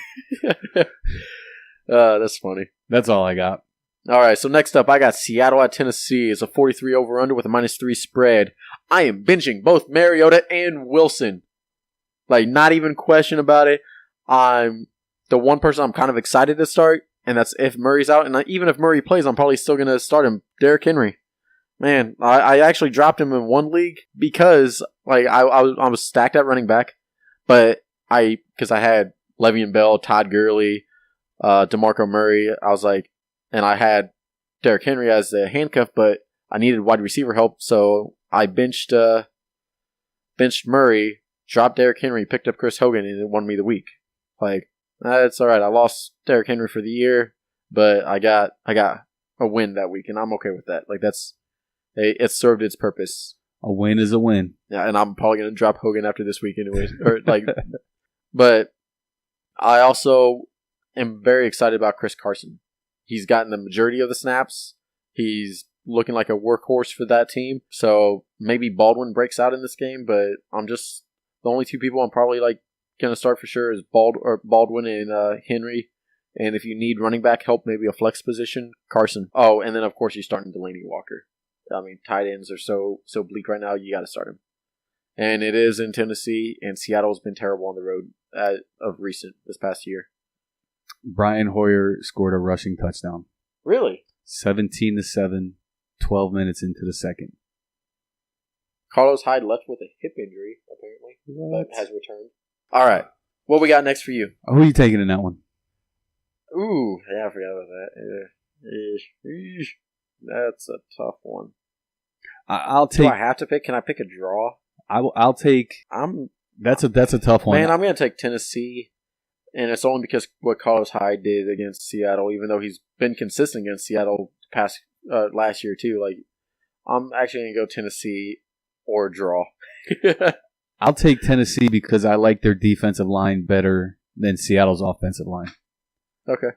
That's funny. That's all I got. All right, so next up, I got Seattle at Tennessee. It's a 43 over-under with a -3 spread. I am binging both Mariota and Wilson. Like, not even question about it. I'm the one person I'm kind of excited to start. And that's if Murray's out. And even if Murray plays, I'm probably still going to start him. Derrick Henry. Man, I actually dropped him in one league because like I was stacked at running back. But because I had Le'Veon Bell, Todd Gurley, DeMarco Murray. I was like, and I had Derrick Henry as the handcuff, but I needed wide receiver help. So I benched Murray, dropped Derrick Henry, picked up Chris Hogan, and it won me the week. Like, it's all right. I lost Derrick Henry for the year, but I got a win that week, and I'm okay with that. Like, it served its purpose. A win is a win. Yeah, and I'm probably gonna drop Hogan after this week anyway. But I also am very excited about Chris Carson. He's gotten the majority of the snaps. He's looking like a workhorse for that team. So maybe Baldwin breaks out in this game, but the only two people I'm probably like gonna start for sure is Baldwin and Henry. And if you need running back help, maybe a flex position, Carson. Oh, and then of course you're starting Delaney Walker. I mean, tight ends are so bleak right now. You got to start him. And it is in Tennessee, and Seattle's been terrible on the road of recent this past year. Brian Hoyer scored a rushing touchdown. Really? 17-7, 12 minutes into the second. Carlos Hyde left with a hip injury, apparently, but has returned. All right. What we got next for you? Who are you taking in that one? Ooh, yeah, I forgot about that. That's a tough one. I'll take. Do I have to pick? Can I pick a draw? I'll take. That's a tough one. Man, I'm going to take Tennessee, and it's only because what Carlos Hyde did against Seattle. Even though he's been consistent against Seattle last year too. Like, I'm actually going to go Tennessee or draw. I'll take Tennessee because I like their defensive line better than Seattle's offensive line. Okay.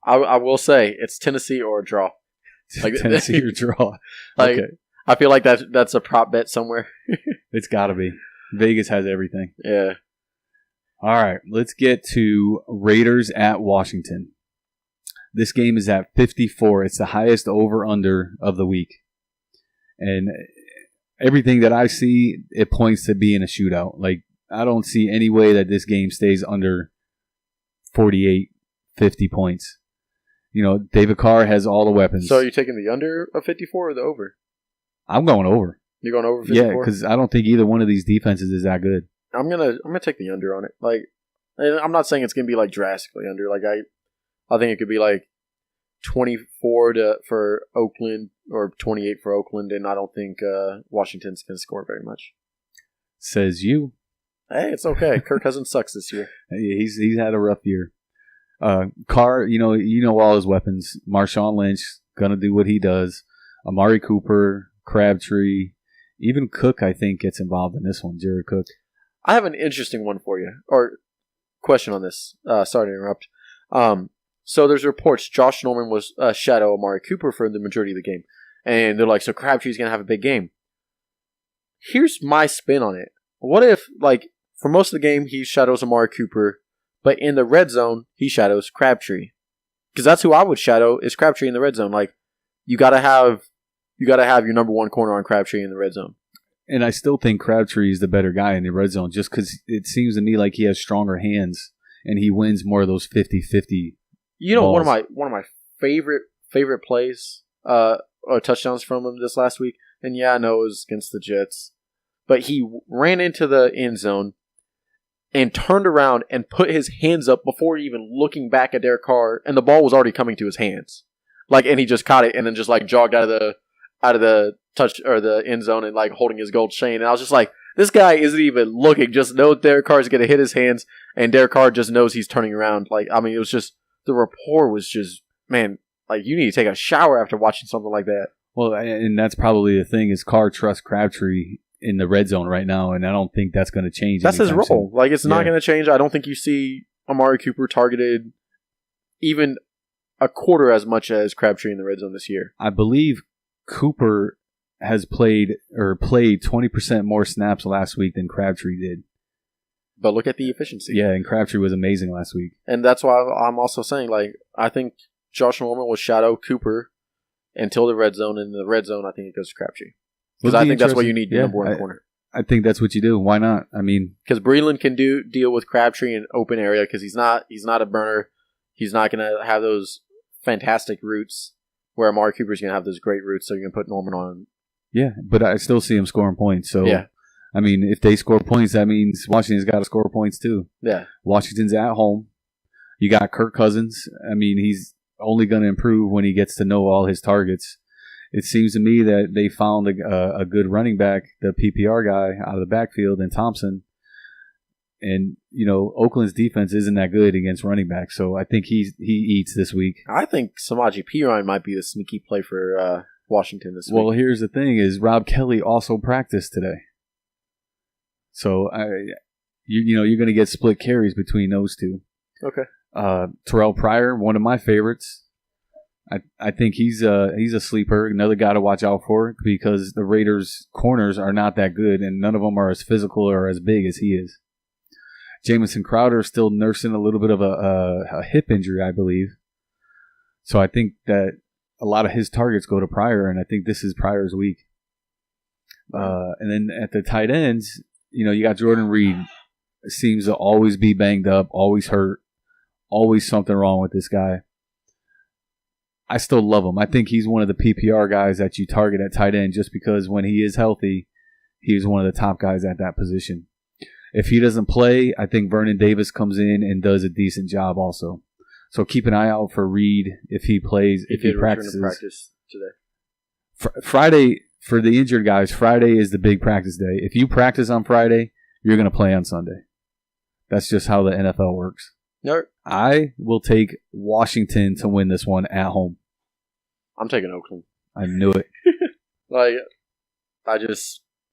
I will say it's Tennessee or a draw. Like, Tennessee or draw. Like, okay. I feel like that's a prop bet somewhere. It's got to be. Vegas has everything. Yeah. All right. Let's get to Raiders at Washington. This game is at 54. It's the highest over-under of the week. And everything that I see, it points to being a shootout. Like, I don't see any way that this game stays under 48, 50 points. You know, David Carr has all the weapons. So are you taking the under of 54 or the over? I'm going over. You're going over 54? Yeah, because I don't think either one of these defenses is that good. I'm gonna take the under on it. Like, and I'm not saying it's gonna be like drastically under. Like, I think it could be like 24 for Oakland or 28 for Oakland, and I don't think Washington's gonna score very much. Says you. Hey, it's okay. Kirk Cousins sucks this year. He's had a rough year. Carr, you know all his weapons. Marshawn Lynch gonna do what he does. Amari Cooper, Crabtree, even Cook, I think, gets involved in this one. Jared Cook. I have an interesting one for you, or question on this. Sorry to interrupt. So there's reports Josh Norman was shadow Amari Cooper for the majority of the game, and they're like, so Crabtree's gonna have a big game. Here's my spin on it. What if, like, for most of the game he shadows Amari Cooper, but in the red zone he shadows Crabtree? Because that's who I would shadow, is Crabtree in the red zone. Like, you gotta have your number one corner on Crabtree in the red zone. And I still think Crabtree is the better guy in the red zone, just because it seems to me like he has stronger hands and he wins more of those 50-50. You know, balls. one of my favorite plays, or touchdowns from him this last week, and yeah, I know it was against the Jets, but he ran into the end zone and turned around and put his hands up before even looking back at Derek Carr, and the ball was already coming to his hands. Like, and he just caught it and then just like jogged out of the touch or the end zone and like holding his gold chain. And I was just like, this guy isn't even looking, just knows Derek Carr's going to hit his hands, and Derek Carr just knows he's turning around. Like, I mean, it was just, the rapport was just, man, like, you need to take a shower after watching something like that. Well, and that's probably the thing, is Carr trusts Crabtree in the red zone right now, and I don't think that's going to change. That's his role. Soon. Like, it's not going to change. I don't think you see Amari Cooper targeted even a quarter as much as Crabtree in the red zone this year. I believe Cooper has played 20% more snaps last week than Crabtree did. But look at the efficiency. Yeah, and Crabtree was amazing last week. And that's why I'm also saying, like, I think Josh Norman will shadow Cooper until the red zone. And in the red zone, I think it goes to Crabtree. Because I think that's what you need, your number one corner. I think that's what you do. Why not? I mean, because Breeland can deal with Crabtree in open area because he's not a burner. He's not going to have those fantastic routes where Amari Cooper's going to have those great routes, so you can put Norman on him. Yeah, but I still see him scoring points. So, yeah. I mean, if they score points, that means Washington's got to score points too. Yeah. Washington's at home. You got Kirk Cousins. I mean, he's only going to improve when he gets to know all his targets. it seems to me that they found a good running back, the PPR guy out of the backfield, and Thompson. And, Oakland's defense isn't that good against running backs, so I think he eats this week. I think Samaje Perine might be the sneaky play for Washington this week. Well, here's the thing is Rob Kelly also practiced today. So, you're going to get split carries between those two. Okay. Terrell Pryor, one of my favorites. I think he's a sleeper, another guy to watch out for because the Raiders' corners are not that good, and none of them are as physical or as big as he is. Jamison Crowder is still nursing a little bit of a hip injury, I believe. So I think that a lot of his targets go to Pryor, and I think this is Pryor's week. And then at the tight ends, you got Jordan Reed. Seems to always be banged up, always hurt, always something wrong with this guy. I still love him. I think he's one of the PPR guys that you target at tight end just because when he is healthy, he is one of the top guys at that position. If he doesn't play, I think Vernon Davis comes in and does a decent job also. So keep an eye out for Reed if he plays, if he practices. Practice today. Friday, for the injured guys, Friday is the big practice day. If you practice on Friday, you're going to play on Sunday. That's just how the NFL works. Nope. I will take Washington to win this one at home. I'm taking Oakland. I knew it.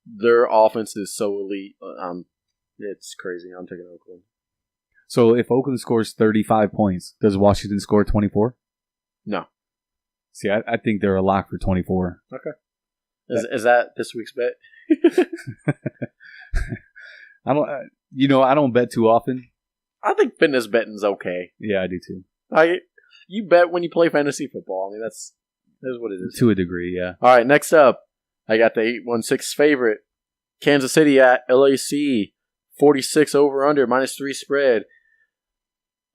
Their offense is so elite. It's crazy. I'm taking Oakland. So if Oakland scores 35 points, does Washington score 24? No. See, I think they're a lock for 24. Okay. Is that this week's bet? I don't bet too often. I think fitness betting's okay. Yeah, I do too. You bet when you play fantasy football. I mean, that's what it is. To a degree, yeah. All right, next up, I got the 816 favorite. Kansas City at LAC. 46 over-under, -3 spread.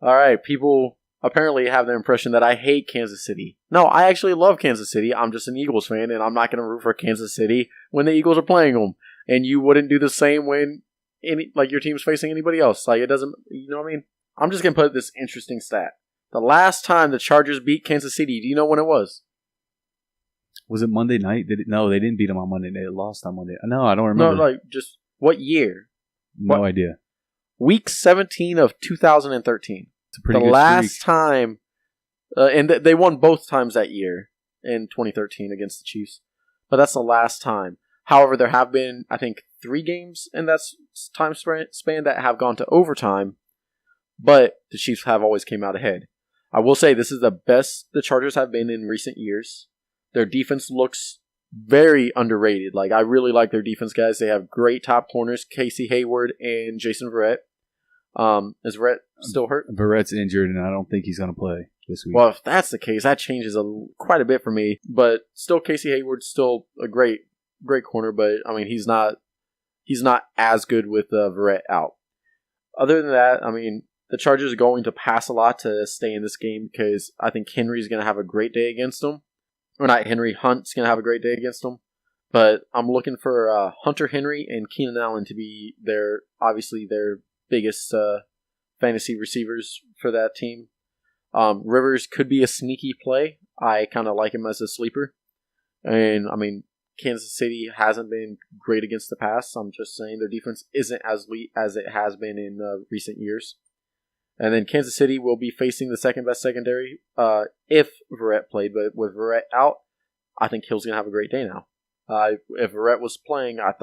All right, people apparently have the impression that I hate Kansas City. No, I actually love Kansas City. I'm just an Eagles fan, and I'm not going to root for Kansas City when the Eagles are playing them. And you wouldn't do the same when your team's facing anybody else. It doesn't, you know what I mean? I'm just going to put this interesting stat. The last time the Chargers beat Kansas City, do you know when it was? Was it Monday night? No, they didn't beat them on Monday. They lost on Monday. No, I don't remember. No, just what year? No idea. Week 17 of 2013. It's a pretty the good last streak. time, and they won both times that year in 2013 against the Chiefs. But that's the last time. However, there have been, I think, 3 games in that time span that have gone to overtime, but the Chiefs have always came out ahead. I will say this is the best the Chargers have been in recent years. Their defense looks very underrated. I really like their defense, guys. They have great top corners, Casey Hayward and Jason Verrett. Is Verrett still hurt? Verrett's injured, and I don't think he's going to play this week. Well, if that's the case, that changes quite a bit for me. But still, Casey Hayward's still a great corner. But I mean, he's not as good with Verrett out. Other than that, I mean, the Chargers are going to pass a lot to stay in this game because I think Henry's going to have a great day against them. Or not Henry, Hunt's going to have a great day against them. But I'm looking for Hunter Henry and Keenan Allen to be their biggest fantasy receivers for that team. Rivers could be a sneaky play. I kind of like him as a sleeper. And, I mean, Kansas City hasn't been great against the pass. I'm just saying their defense isn't as elite as it has been in recent years. And then Kansas City will be facing the second-best secondary if Verrett played. But with Verrett out, I think Hill's going to have a great day now. If Verrett was playing, I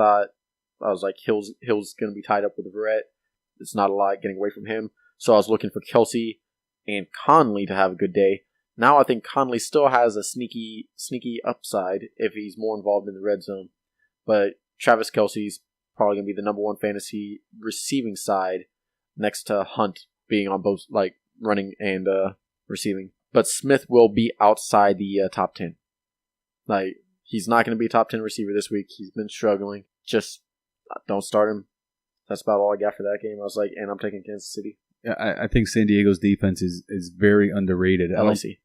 was like, Hill's going to be tied up with Verrett. It's not a lot getting away from him. So I was looking for Kelsey and Conley to have a good day. Now I think Conley still has a sneaky upside if he's more involved in the red zone. But Travis Kelce's probably going to be the number 1 fantasy receiving side next to Hunt being on both running and receiving. But Smith will be outside the top 10. He's not going to be a top 10 receiver this week. He's been struggling. Just don't start him. That's about all I got for that game. I was like, and I'm taking Kansas City. Yeah, I think San Diego's defense is very underrated. I said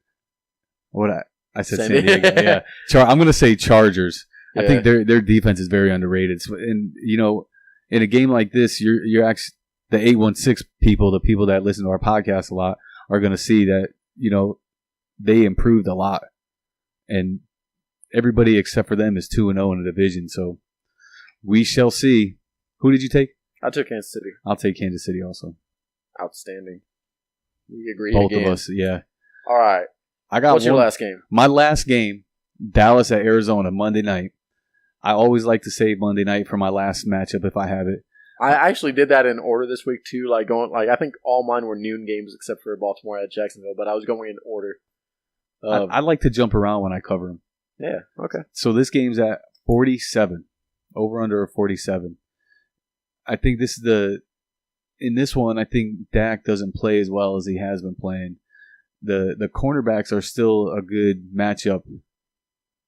San Diego. Yeah, I'm going to say Chargers. Yeah. I think their defense is very underrated. And in a game like this, you're actually the 816 people, the people that listen to our podcast a lot, are going to see that they improved a lot. And everybody except for them is 2-0 in the division. So we shall see. Who did you take? I took Kansas City. I'll take Kansas City also. Outstanding. We agree Both again. of us, yeah. All right. I got What's your last game? My last game, Dallas at Arizona, Monday night. I always like to save Monday night for my last matchup if I have it. I actually did that in order this week too. I think all mine were noon games except for Baltimore at Jacksonville, but I was going in order. I like to jump around when I cover them. Yeah. Okay. So this game's at 47, over under 47. I think in this one, I think Dak doesn't play as well as he has been playing. The cornerbacks are still a good matchup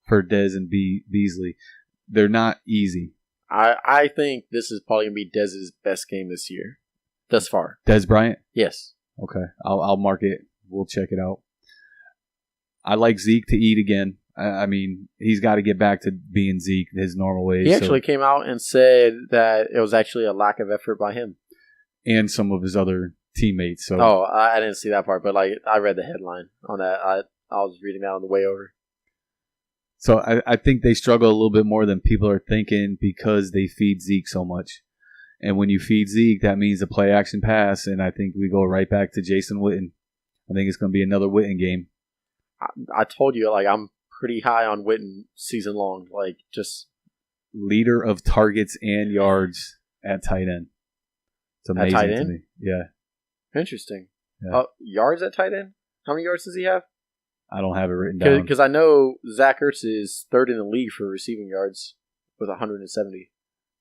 for Dez and Beasley. They're not easy. I think this is probably going to be Dez's best game this year, thus far. Dez Bryant? Yes. Okay. I'll mark it. We'll check it out. I like Zeke to eat again. I mean, he's got to get back to being Zeke, his normal ways. He actually came out and said that it was actually a lack of effort by him. And some of his other teammates. So. Oh, I didn't see that part, but I read the headline on that. I was reading that on the way over. So I think they struggle a little bit more than people are thinking because they feed Zeke so much. And when you feed Zeke, that means a play action pass, and I think we go right back to Jason Witten. I think it's going to be another Witten game. I told you, I'm pretty high on Witten season long. Just leader of targets and yards at tight end. It's amazing at tight to end? me. Yeah. Interesting. Yeah. Yards at tight end? How many yards does he have? I don't have it written down. Because I know Zach Ertz is third in the league for receiving yards with 170.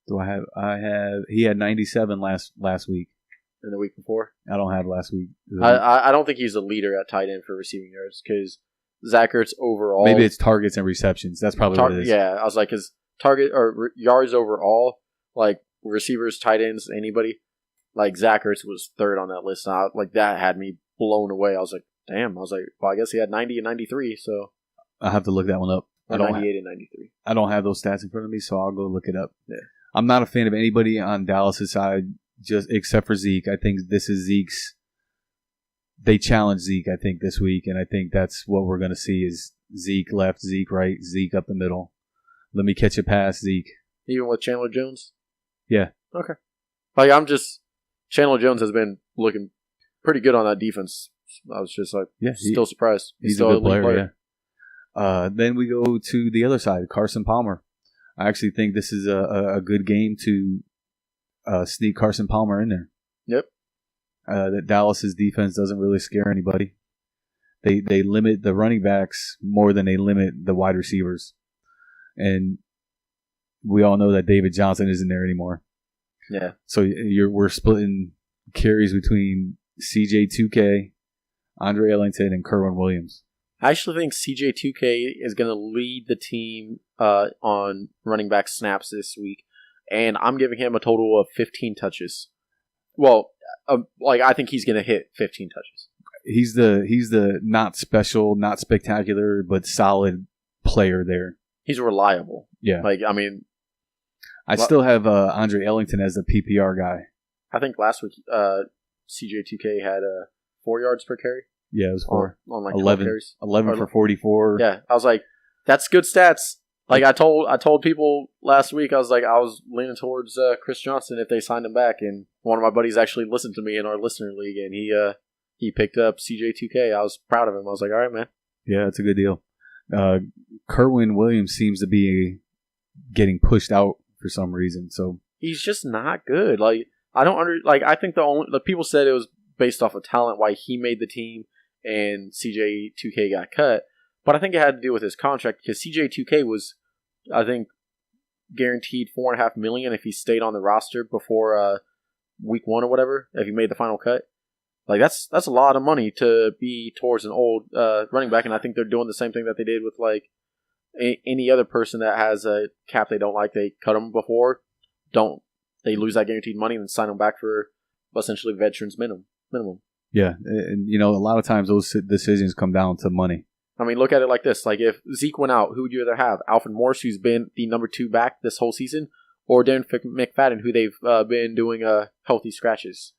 Do I have? He had 97 last week. And the week before? I don't have last week. I don't think he's a leader at tight end for receiving yards because Zach Ertz overall. Maybe it's targets and receptions. That's probably what it is. Yeah, I was like, his target or yards overall, receivers, tight ends, anybody. Zach Ertz was third on that list. That had me blown away. I was like, damn. I was like, well, I guess he had 90 and 93, so. I'll have to look that one up. Or 98 and 93. I don't have those stats in front of me, so I'll go look it up. Yeah. I'm not a fan of anybody on Dallas' side, just except for Zeke. I think this is Zeke's. They challenge Zeke, I think, this week, and I think that's what we're going to see is Zeke left, Zeke right, Zeke up the middle. Let me catch a pass, Zeke. Even with Chandler Jones? Yeah. Okay. Chandler Jones has been looking pretty good on that defense. I was just still surprised. He's still a good player. Yeah. Then we go to the other side, Carson Palmer. I actually think this is a good game to sneak Carson Palmer in there. Yep. That Dallas's defense doesn't really scare anybody. They limit the running backs more than they limit the wide receivers, and we all know that David Johnson isn't there anymore. Yeah. So we're splitting carries between CJ2K, Andre Ellington, and Kerwin Williams. I actually think CJ2K is going to lead the team on running back snaps this week, and I'm giving him a total of 15 touches. Well, I think he's going to hit 15 touches. He's the not special, not spectacular, but solid player there. He's reliable. Yeah. I Well, still have Andre Ellington as the PPR guy. I think last week CJ2K had 4 yards per carry. Yeah, it was 4. On like 11 carries. 11 for 44. Yeah, I was like, that's good stats. Like I told people last week, I was like, I was leaning towards Chris Johnson if they signed him back, and one of my buddies actually listened to me in our listener league, and he picked up CJ2K. I was proud of him. I was like, all right, man. Yeah, it's a good deal. Kerwin Williams seems to be getting pushed out for some reason. So he's just not good. I think the people said it was based off of talent why he made the team and CJ2K got cut. But I think it had to do with his contract because CJ2K was, I think, guaranteed $4.5 million if he stayed on the roster before week 1 or whatever. If he made the final cut, that's a lot of money to be towards an old running back. And I think they're doing the same thing that they did with any other person that has a cap they don't like. They cut them before, they lose that guaranteed money and then sign them back for essentially veterans minimum. Yeah, and a lot of times those decisions come down to money. I mean, look at it like this. If Zeke went out, who would you rather have? Alfred Morris, who's been the number 2 back this whole season, or Darren McFadden, who they've been doing healthy scratches?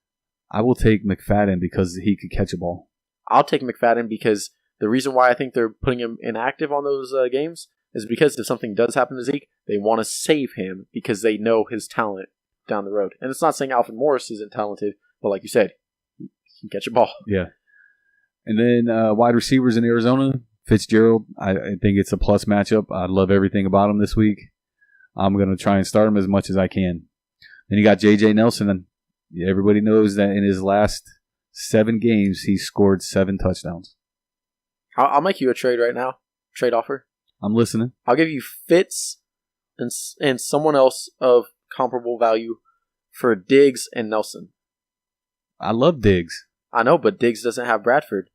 I will take McFadden because he could catch a ball. I'll take McFadden because the reason why I think they're putting him inactive on those games is because if something does happen to Zeke, they want to save him because they know his talent down the road. And it's not saying Alfred Morris isn't talented, but like you said, he can catch a ball. Yeah. And then wide receivers in Arizona, Fitzgerald, I think it's a plus matchup. I love everything about him this week. I'm going to try and start him as much as I can. Then you got J.J. Nelson. And everybody knows that in his last 7 games, he scored 7 touchdowns. I'll make you a trade right now. Trade offer. I'm listening. I'll give you Fitz and someone else of comparable value for Diggs and Nelson. I love Diggs. I know, but Diggs doesn't have Bradford.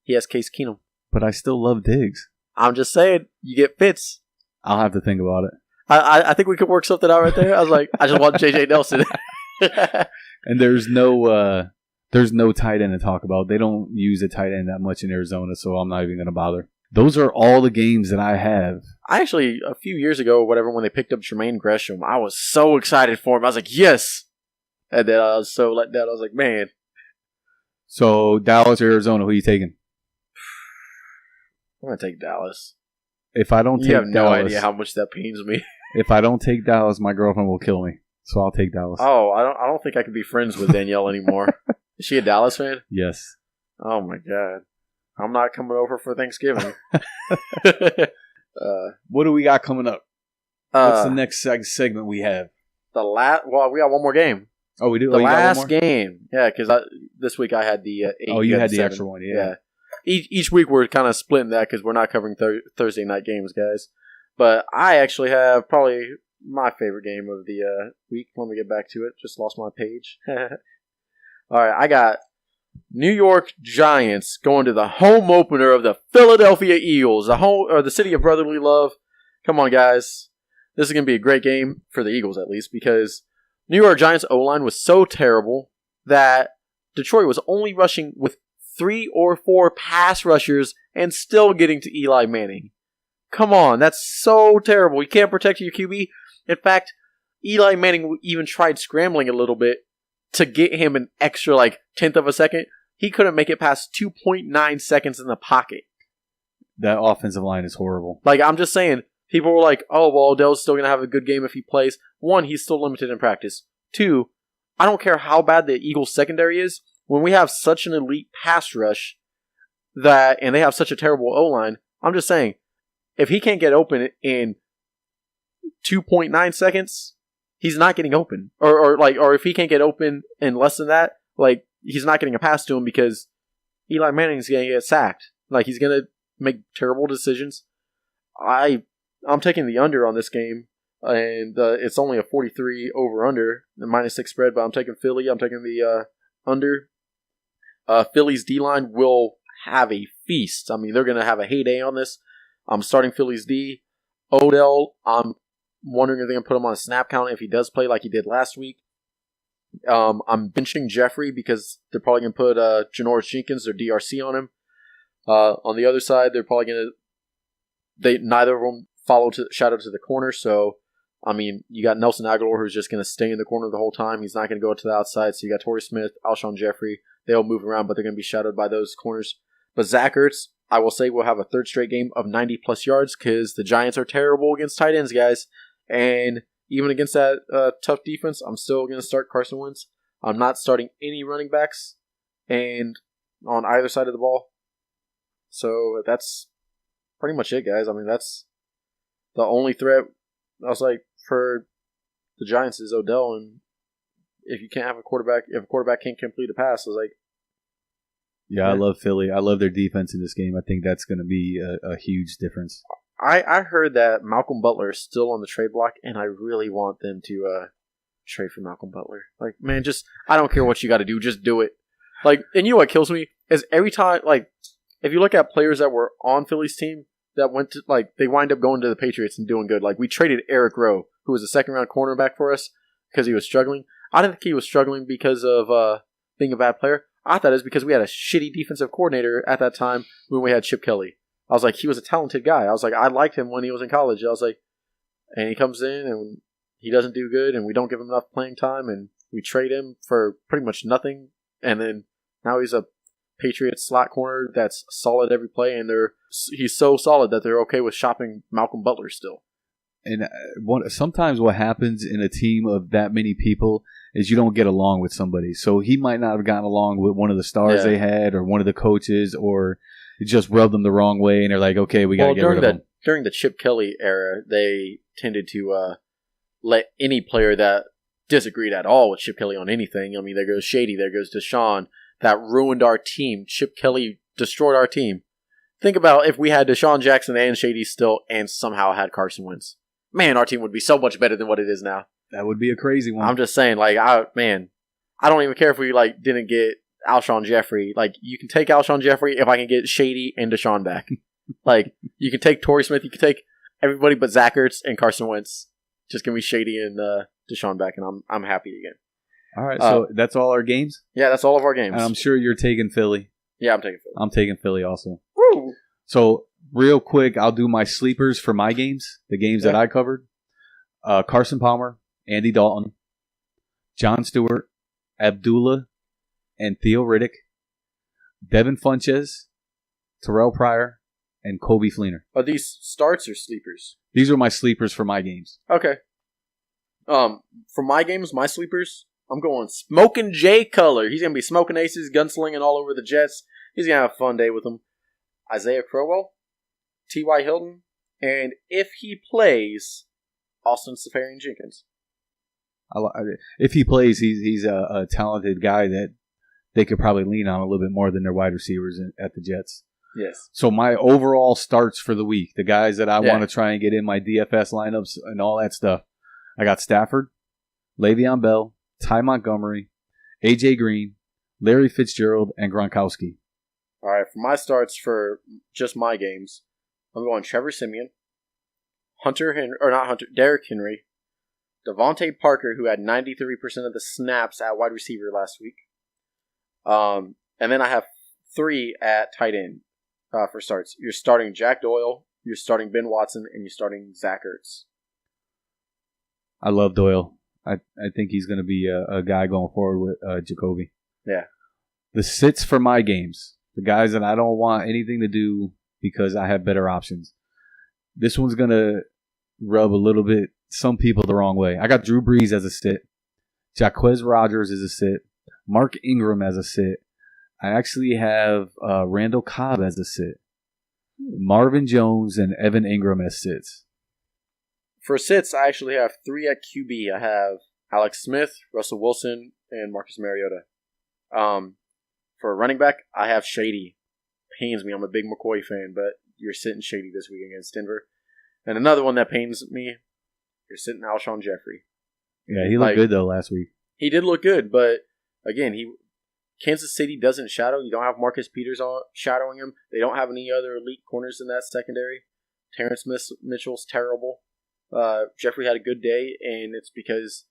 He has Case Keenum. But I still love Diggs. I'm just saying, you get Fitz. I'll have to think about it. I think we could work something out right there. I was like, I just want J.J. Nelson. And there's no tight end to talk about. They don't use a tight end that much in Arizona, so I'm not even going to bother. Those are all the games that I have. I actually, a few years ago or whatever, when they picked up Jermaine Gresham, I was so excited for him. I was like, yes! And then I was so let down. I was like, man. So, Dallas or Arizona, who are you taking? I'm going to take Dallas. If I don't take Dallas... You have no idea how much that pains me. If I don't take Dallas, my girlfriend will kill me. So I'll take Dallas. Oh, I don't think I can be friends with Danielle anymore. Is she a Dallas fan? Yes. Oh, my God. I'm not coming over for Thanksgiving. What do we got coming up? What's the next segment we have? Well, we got one more game. Oh, we do? The last game. Yeah, because this week I had the 8. Oh, you had the 7. Extra one, yeah. Each week we're kind of splitting that because we're not covering Thursday night games, guys. But I actually have probably my favorite game of the week. Let me get back to it. Just lost my page. All right, I got New York Giants going to the home opener of the Philadelphia Eagles, the city of brotherly love. Come on, guys. This is going to be a great game for the Eagles, at least, because New York Giants O-line was so terrible that Detroit was only rushing with 3 or 4 pass rushers and still getting to Eli Manning. Come on, that's so terrible. You can't protect your QB. In fact, Eli Manning even tried scrambling a little bit to get him an extra, 10th of a second. He couldn't make it past 2.9 seconds in the pocket. That offensive line is horrible. I'm just saying, people were like, oh, well, Odell's still going to have a good game if he plays. 1, he's still limited in practice. 2, I don't care how bad the Eagles secondary is. When we have such an elite pass rush and they have such a terrible O-line, I'm just saying, if he can't get open in 2.9 seconds, he's not getting open. Or if he can't get open in less than that, he's not getting a pass to him because Eli Manning's going to get sacked. He's going to make terrible decisions. I'm taking the under on this game, and it's only a 43 over-under, the -6 spread, but I'm taking Philly. I'm taking the under. Philly's D-line will have a feast. I mean, they're going to have a heyday on this. I'm starting Philly's D. Odell, I'm wondering if they're going to put him on a snap count if he does play like he did last week. I'm benching Jeffrey because they're probably going to put Janoris Jenkins, their DRC, on him. On the other side, they're probably going to... Neither of them shadow to the corner, so... I mean, you got Nelson Aguilar, who's just going to stay in the corner the whole time. He's not going to go to the outside. So you got Torrey Smith, Alshon Jeffrey. They'll move around, but they're going to be shadowed by those corners. But Zach Ertz, I will say, will have a 3rd straight game of 90-plus yards because the Giants are terrible against tight ends, guys. And even against that tough defense, I'm still going to start Carson Wentz. I'm not starting any running backs and on either side of the ball. So that's pretty much it, guys. I mean, that's the only threat. I was like, for the Giants is Odell, and if you can't have a quarterback, if a quarterback can't complete a pass, I was like, yeah, I love Philly. I love their defense in this game. I think that's going to be a huge difference. I heard that Malcolm Butler is still on the trade block, and I really want them to trade for Malcolm Butler. Man, I don't care what you got to do, just do it. And you know what kills me is every time, if you look at players that were on Philly's team that went to, they wind up going to the Patriots and doing good. We traded Eric Rowe, who was a 2nd-round cornerback for us, because he was struggling. I didn't think he was struggling because of being a bad player. I thought it was because we had a shitty defensive coordinator at that time when we had Chip Kelly. I was like, he was a talented guy. I was like, I liked him when he was in college. I was like, and he comes in and he doesn't do good, and we don't give him enough playing time, and we trade him for pretty much nothing, and then now he's a Patriots slot corner that's solid every play, and they're he's so solid that they're okay with shopping Malcolm Butler still. And sometimes what happens in a team of that many people is you don't get along with somebody. So he might not have gotten along with one of the stars they had or one of the coaches, or it just rubbed them the wrong way, and they're like, okay, we got to get rid of him. During the Chip Kelly era, they tended to let any player that disagreed at all with Chip Kelly on anything. I mean, there goes Shady, there goes Deshaun. That ruined our team. Chip Kelly destroyed our team. Think about if we had Deshaun Jackson and Shady still and somehow had Carson Wentz. Man, our team would be so much better than what it is now. That would be a crazy one. I'm just saying, like, I don't even care if we didn't get Alshon Jeffrey. Like, you can take Alshon Jeffrey if I can get Shady and Deshaun back. Like, you can take Torrey Smith, you can take everybody but Zach Ertz and Carson Wentz. Just give me Shady and Deshaun back, and I'm happy again. All right, so that's all our games? Yeah, that's all of our games. And I'm sure you're taking Philly. Yeah, I'm taking Philly. I'm taking Philly also. Woo! So, real quick, I'll do my sleepers for my games, the games that I covered. Carson Palmer, Andy Dalton, John Stewart, Abdullah, and Theo Riddick, Devin Funches, Terrell Pryor, and Kobe Fleener. Are these starts or sleepers? These are my sleepers for my games. Okay. For my games, my sleepers, I'm going Smoking Jay Cutler. He's going to be smoking aces, gunslinging all over the Jets. He's going to have a fun day with them. Isaiah Crowell, T.Y. Hilton, and if he plays, Austin Seferian-Jenkins. If he plays, he's a talented guy that they could probably lean on a little bit more than their wide receivers at the Jets. Yes. So my overall starts for the week, the guys that I want to try and get in my DFS lineups and all that stuff, I got Stafford, Le'Veon Bell, Ty Montgomery, A.J. Green, Larry Fitzgerald, and Gronkowski. All right, for my starts for just my games, I'm going Trevor Siemian, Derrick Henry, Devontae Parker, who had 93% of the snaps at wide receiver last week. And then I have 3 at tight end for starts. You're starting Jack Doyle, you're starting Ben Watson, and you're starting Zach Ertz. I love Doyle. I think he's going to be a guy going forward with Jacoby. Yeah. The sits for my games, the guys that I don't want anything to do because I have better options. This one's going to rub a little bit some people the wrong way. I got Drew Brees as a sit. Jaquez Rogers as a sit. Mark Ingram as a sit. I actually have Randall Cobb as a sit. Marvin Jones and Evan Ingram as sits. For sits, I actually have 3 at QB. I have Alex Smith, Russell Wilson, and Marcus Mariota. For running back, I have Shady. Pains me. I'm a big McCoy fan, but you're sitting Shady this week against Denver. And another one that pains me, you're sitting Alshon Jeffrey. Yeah, he looked good, though, last week. He did look good, but, again, Kansas City doesn't shadow. You don't have Marcus Peters shadowing him. They don't have any other elite corners in that secondary. Terrence Mitchell's terrible. Jeffrey had a good day, and it's because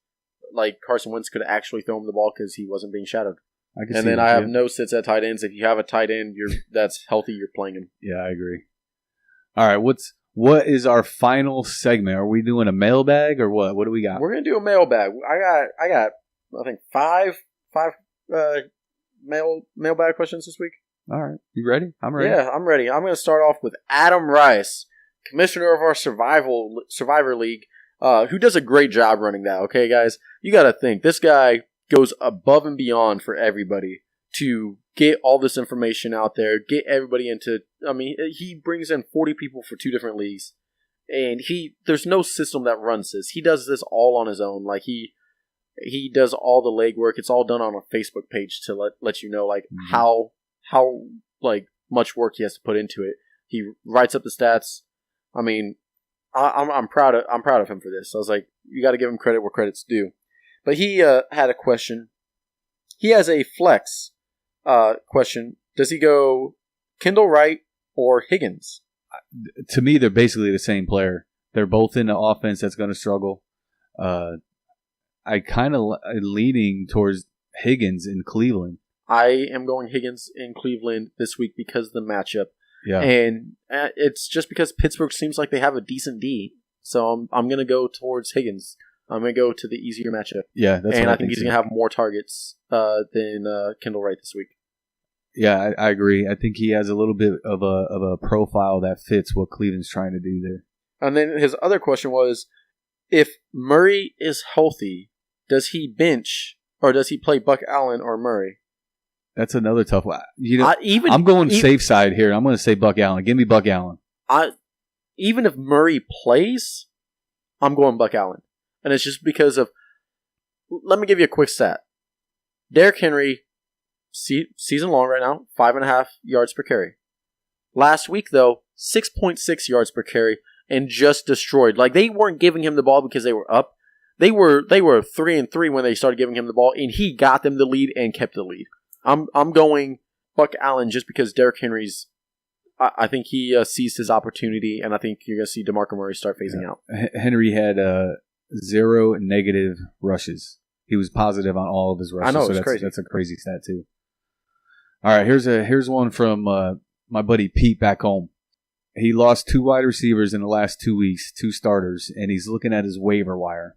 Carson Wentz could actually throw him the ball because he wasn't being shadowed. And then I have no sits at tight ends. If you have a tight end that's healthy, you're playing him. Yeah, I agree. All right, what is our final segment? Are we doing a mailbag or what? What do we got? We're gonna do a mailbag. I got I think five mailbag questions this week. All right, you ready? I'm ready. Yeah, I'm ready. I'm gonna start off with Adam Rice, commissioner of our Survivor League, who does a great job running that. Okay, guys, you got to think this guy goes above and beyond for everybody to get all this information out there, get everybody into. I mean, he brings in 40 people for 2 different leagues, and there's no system that runs this. He does this all on his own. Like he does all the legwork. It's all done on a Facebook page to let you know how much work he has to put into it. He writes up the stats. I mean, I'm proud of him for this. I was like, you got to give him credit where credit's due. But he had a question. He has a flex question. Does he go Kendall Wright or Higgins? To me, they're basically the same player. They're both in the offense that's going to struggle. I kind of leaning towards Higgins in Cleveland. I am going Higgins in Cleveland this week because of the matchup. Yeah. And it's just because Pittsburgh seems like they have a decent D. So I'm going to go towards Higgins. I'm going to go to the easier matchup. Yeah, that's and what I think he's going to have more targets than Kendall Wright this week. Yeah, I agree. I think he has a little bit of a profile that fits what Cleveland's trying to do there. And then his other question was, if Murray is healthy, does he bench or does he play Buck Allen or Murray? That's another tough one. I'm going safe side here. I'm going to say Buck Allen. Give me Buck Allen. Even if Murray plays, I'm going Buck Allen. And it's just because of... Let me give you a quick stat. Derrick Henry, season long right now, 5.5 yards per carry. Last week, though, 6.6 yards per carry and just destroyed. Like, they weren't giving him the ball because they were up. They were 3-3 when they started giving him the ball, and he got them the lead and kept the lead. I'm going Buck Allen just because Derrick Henry's... I think he seized his opportunity, and I think you're going to see DeMarco Murray start phasing out. Henry had 0 negative rushes. He was positive on all of his rushes. I know, so it's crazy. That's a crazy stat, too. All right, here's one from my buddy Pete back home. He lost 2 wide receivers in the last 2 weeks, 2 starters, and he's looking at his waiver wire.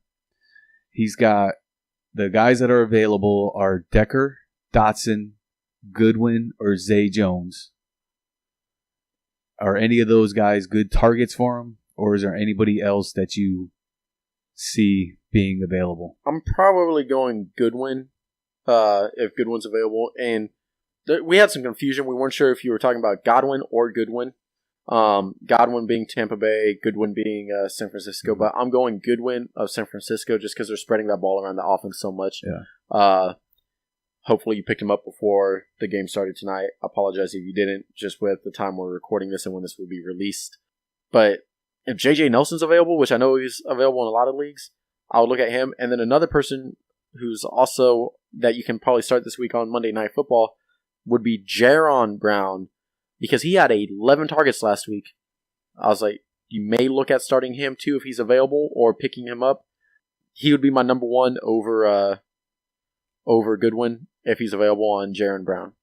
He's got the guys that are available are Decker, Dotson, Goodwin, or Zay Jones. Are any of those guys good targets for him, or is there anybody else that you see being available? I'm probably going Goodwin, if Goodwin's available. And we had some confusion. We weren't sure if you were talking about Godwin or Goodwin. Godwin being Tampa Bay, Goodwin being San Francisco. Mm-hmm. But I'm going Goodwin of San Francisco just because they're spreading that ball around the offense so much. Yeah. Hopefully you picked him up before the game started tonight. I apologize if you didn't, just with the time we're recording this and when this will be released. But if J.J. Nelson's available, which I know he's available in a lot of leagues, I'll look at him. And then another person who's also that you can probably start this week on Monday Night Football would be Jaron Brown, because he had 11 targets last week. I was like, you may look at starting him too if he's available or picking him up. He would be my number one over Goodwin if he's available on Jaron Brown.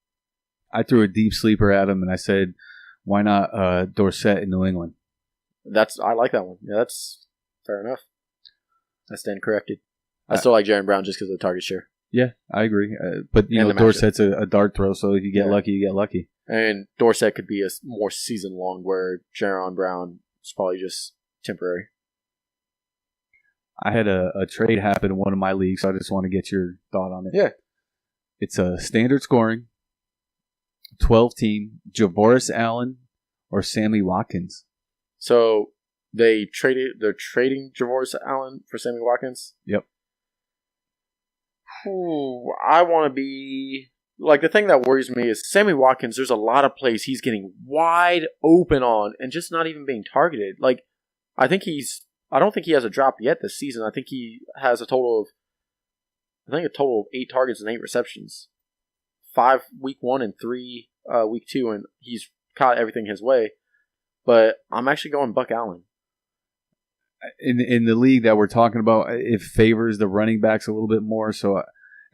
I threw a deep sleeper at him, and I said, why not Dorsett in New England? I like that one. Yeah, that's fair enough. I stand corrected. I still like Jaron Brown just because of the target share. Yeah, I agree. But, Dorsett's a dart throw, so if you get lucky, you get lucky. And Dorsett could be a more season-long, where Jaron Brown is probably just temporary. I had a trade happen in one of my leagues, so I just want to get your thought on it. Yeah. It's a standard scoring, 12-team, Javoris Allen or Sammy Watkins. So they're trading Javoris Allen for Sammy Watkins? Yep. Ooh, I want to be... Like, the thing that worries me is Sammy Watkins, there's a lot of plays he's getting wide open on and just not even being targeted. Like, I don't think he has a drop yet this season. I think he has a total of 8 targets and 8 receptions. 5 week 1 and 3 week 2, and he's caught everything his way. But I'm actually going Buck Allen. In the league that we're talking about, it favors the running backs a little bit more.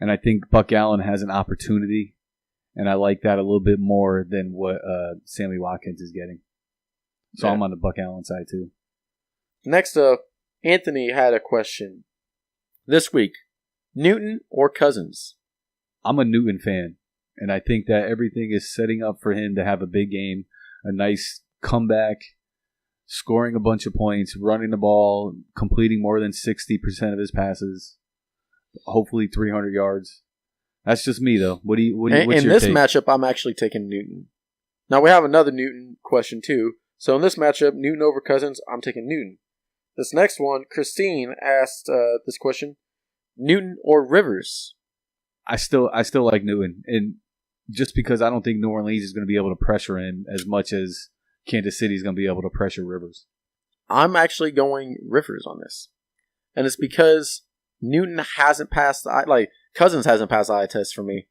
And I think Buck Allen has an opportunity, and I like that a little bit more than what Sammy Watkins is getting. So yeah. I'm on the Buck Allen side too. Next up, Anthony had a question. This week, Newton or Cousins? I'm a Newton fan, and I think that everything is setting up for him to have a big game, a nice comeback, scoring a bunch of points, running the ball, completing more than 60% of his passes, hopefully 300 yards. That's just me, though. What's your take? In this matchup, I'm actually taking Newton. Now, we have another Newton question, too. So in this matchup, Newton over Cousins, I'm taking Newton. This next one, Christine asked this question: Newton or Rivers? I still like Newton, and just because I don't think New Orleans is going to be able to pressure him as much as Kansas City is going to be able to pressure Rivers. I'm actually going Rivers on this, and it's because Newton hasn't passed Cousins hasn't passed the eye test for me,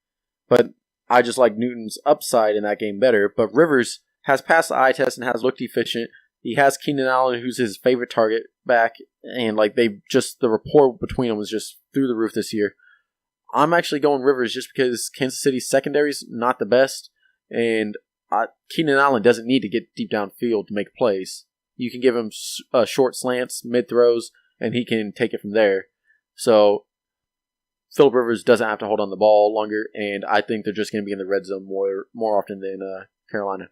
but I just like Newton's upside in that game better. But Rivers has passed the eye test and has looked efficient. He has Keenan Allen, who's his favorite target back, and the rapport between them was just through the roof this year. I'm actually going Rivers just because Kansas City's secondary is not the best, and Keenan Allen doesn't need to get deep downfield to make plays. You can give him short slants, mid throws, and he can take it from there. So Phillip Rivers doesn't have to hold on the ball longer, and I think they're just going to be in the red zone more often than Carolina.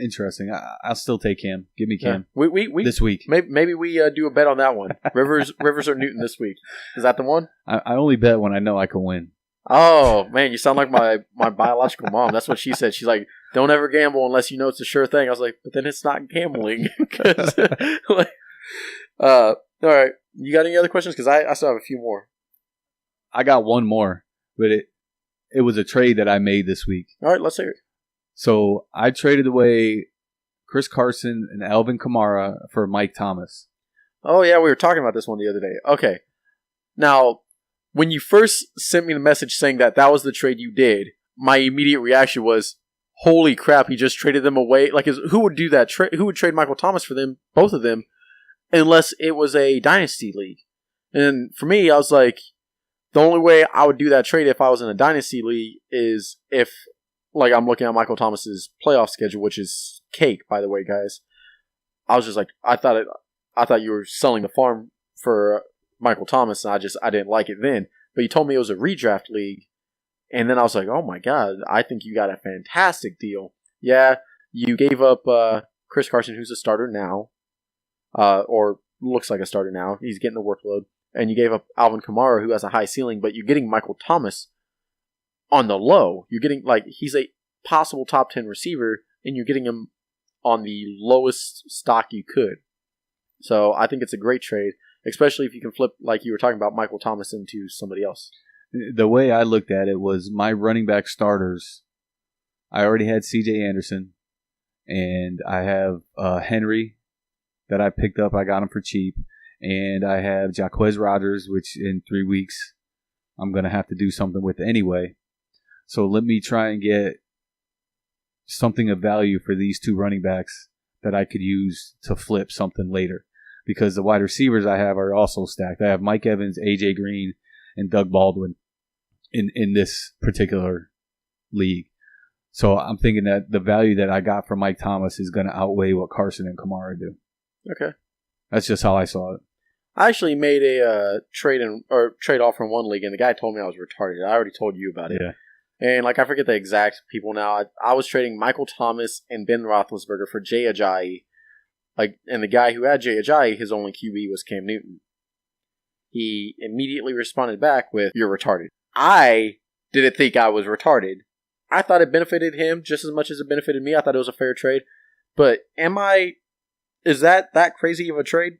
Interesting. I'll still take Cam. Give me Cam. Yeah. We this week. Maybe we do a bet on that one. Rivers or Newton this week. Is that the one? I only bet when I know I can win. Oh, man, you sound like my biological mom. That's what she said. She's like, don't ever gamble unless you know it's a sure thing. I was like, but then it's not gambling. All right. You got any other questions? Because I still have a few more. I got one more, but it was a trade that I made this week. All right, let's hear it. So I traded away Chris Carson and Alvin Kamara for Mike Thomas. Oh, yeah, we were talking about this one the other day. Okay. Now, when you first sent me the message saying that was the trade you did, my immediate reaction was, holy crap, he just traded them away. Like, who would do that? Who would trade Michael Thomas for them, both of them, unless it was a dynasty league? And for me, I was like, the only way I would do that trade if I was in a dynasty league is if, like, I'm looking at Michael Thomas's playoff schedule, which is cake, by the way, guys. I was just like, I thought you were selling the farm for Michael Thomas, and I didn't like it then. But you told me it was a redraft league, and then I was like, oh my god, I think you got a fantastic deal. Yeah, you gave up Chris Carson, who's a starter now, or looks like a starter now. He's getting the workload. And you gave up Alvin Kamara, who has a high ceiling, but you're getting Michael Thomas on the low. You're getting, like, he's a possible top 10 receiver, and you're getting him on the lowest stock you could. So I think it's a great trade, especially if you can flip, like you were talking about, Michael Thomas into somebody else. The way I looked at it was my running back starters. I already had C.J. Anderson, and I have Henry that I picked up. I got him for cheap. And I have Jaquez Rogers, which in 3 weeks I'm going to have to do something with anyway. So let me try and get something of value for these two running backs that I could use to flip something later. Because the wide receivers I have are also stacked. I have Mike Evans, A.J. Green, and Doug Baldwin in this particular league. So I'm thinking that the value that I got from Mike Thomas is going to outweigh what Carson and Kamara do. Okay. That's just how I saw it. I actually made a trade offer in one league, and the guy told me I was retarded. I already told you about it. Yeah. And, like, I forget the exact people now. I was trading Michael Thomas and Ben Roethlisberger for Jay Ajayi. Like, and the guy who had Jay Ajayi, his only QB was Cam Newton. He immediately responded back with, "You're retarded." I didn't think I was retarded. I thought it benefited him just as much as it benefited me. I thought it was a fair trade. But is that crazy of a trade?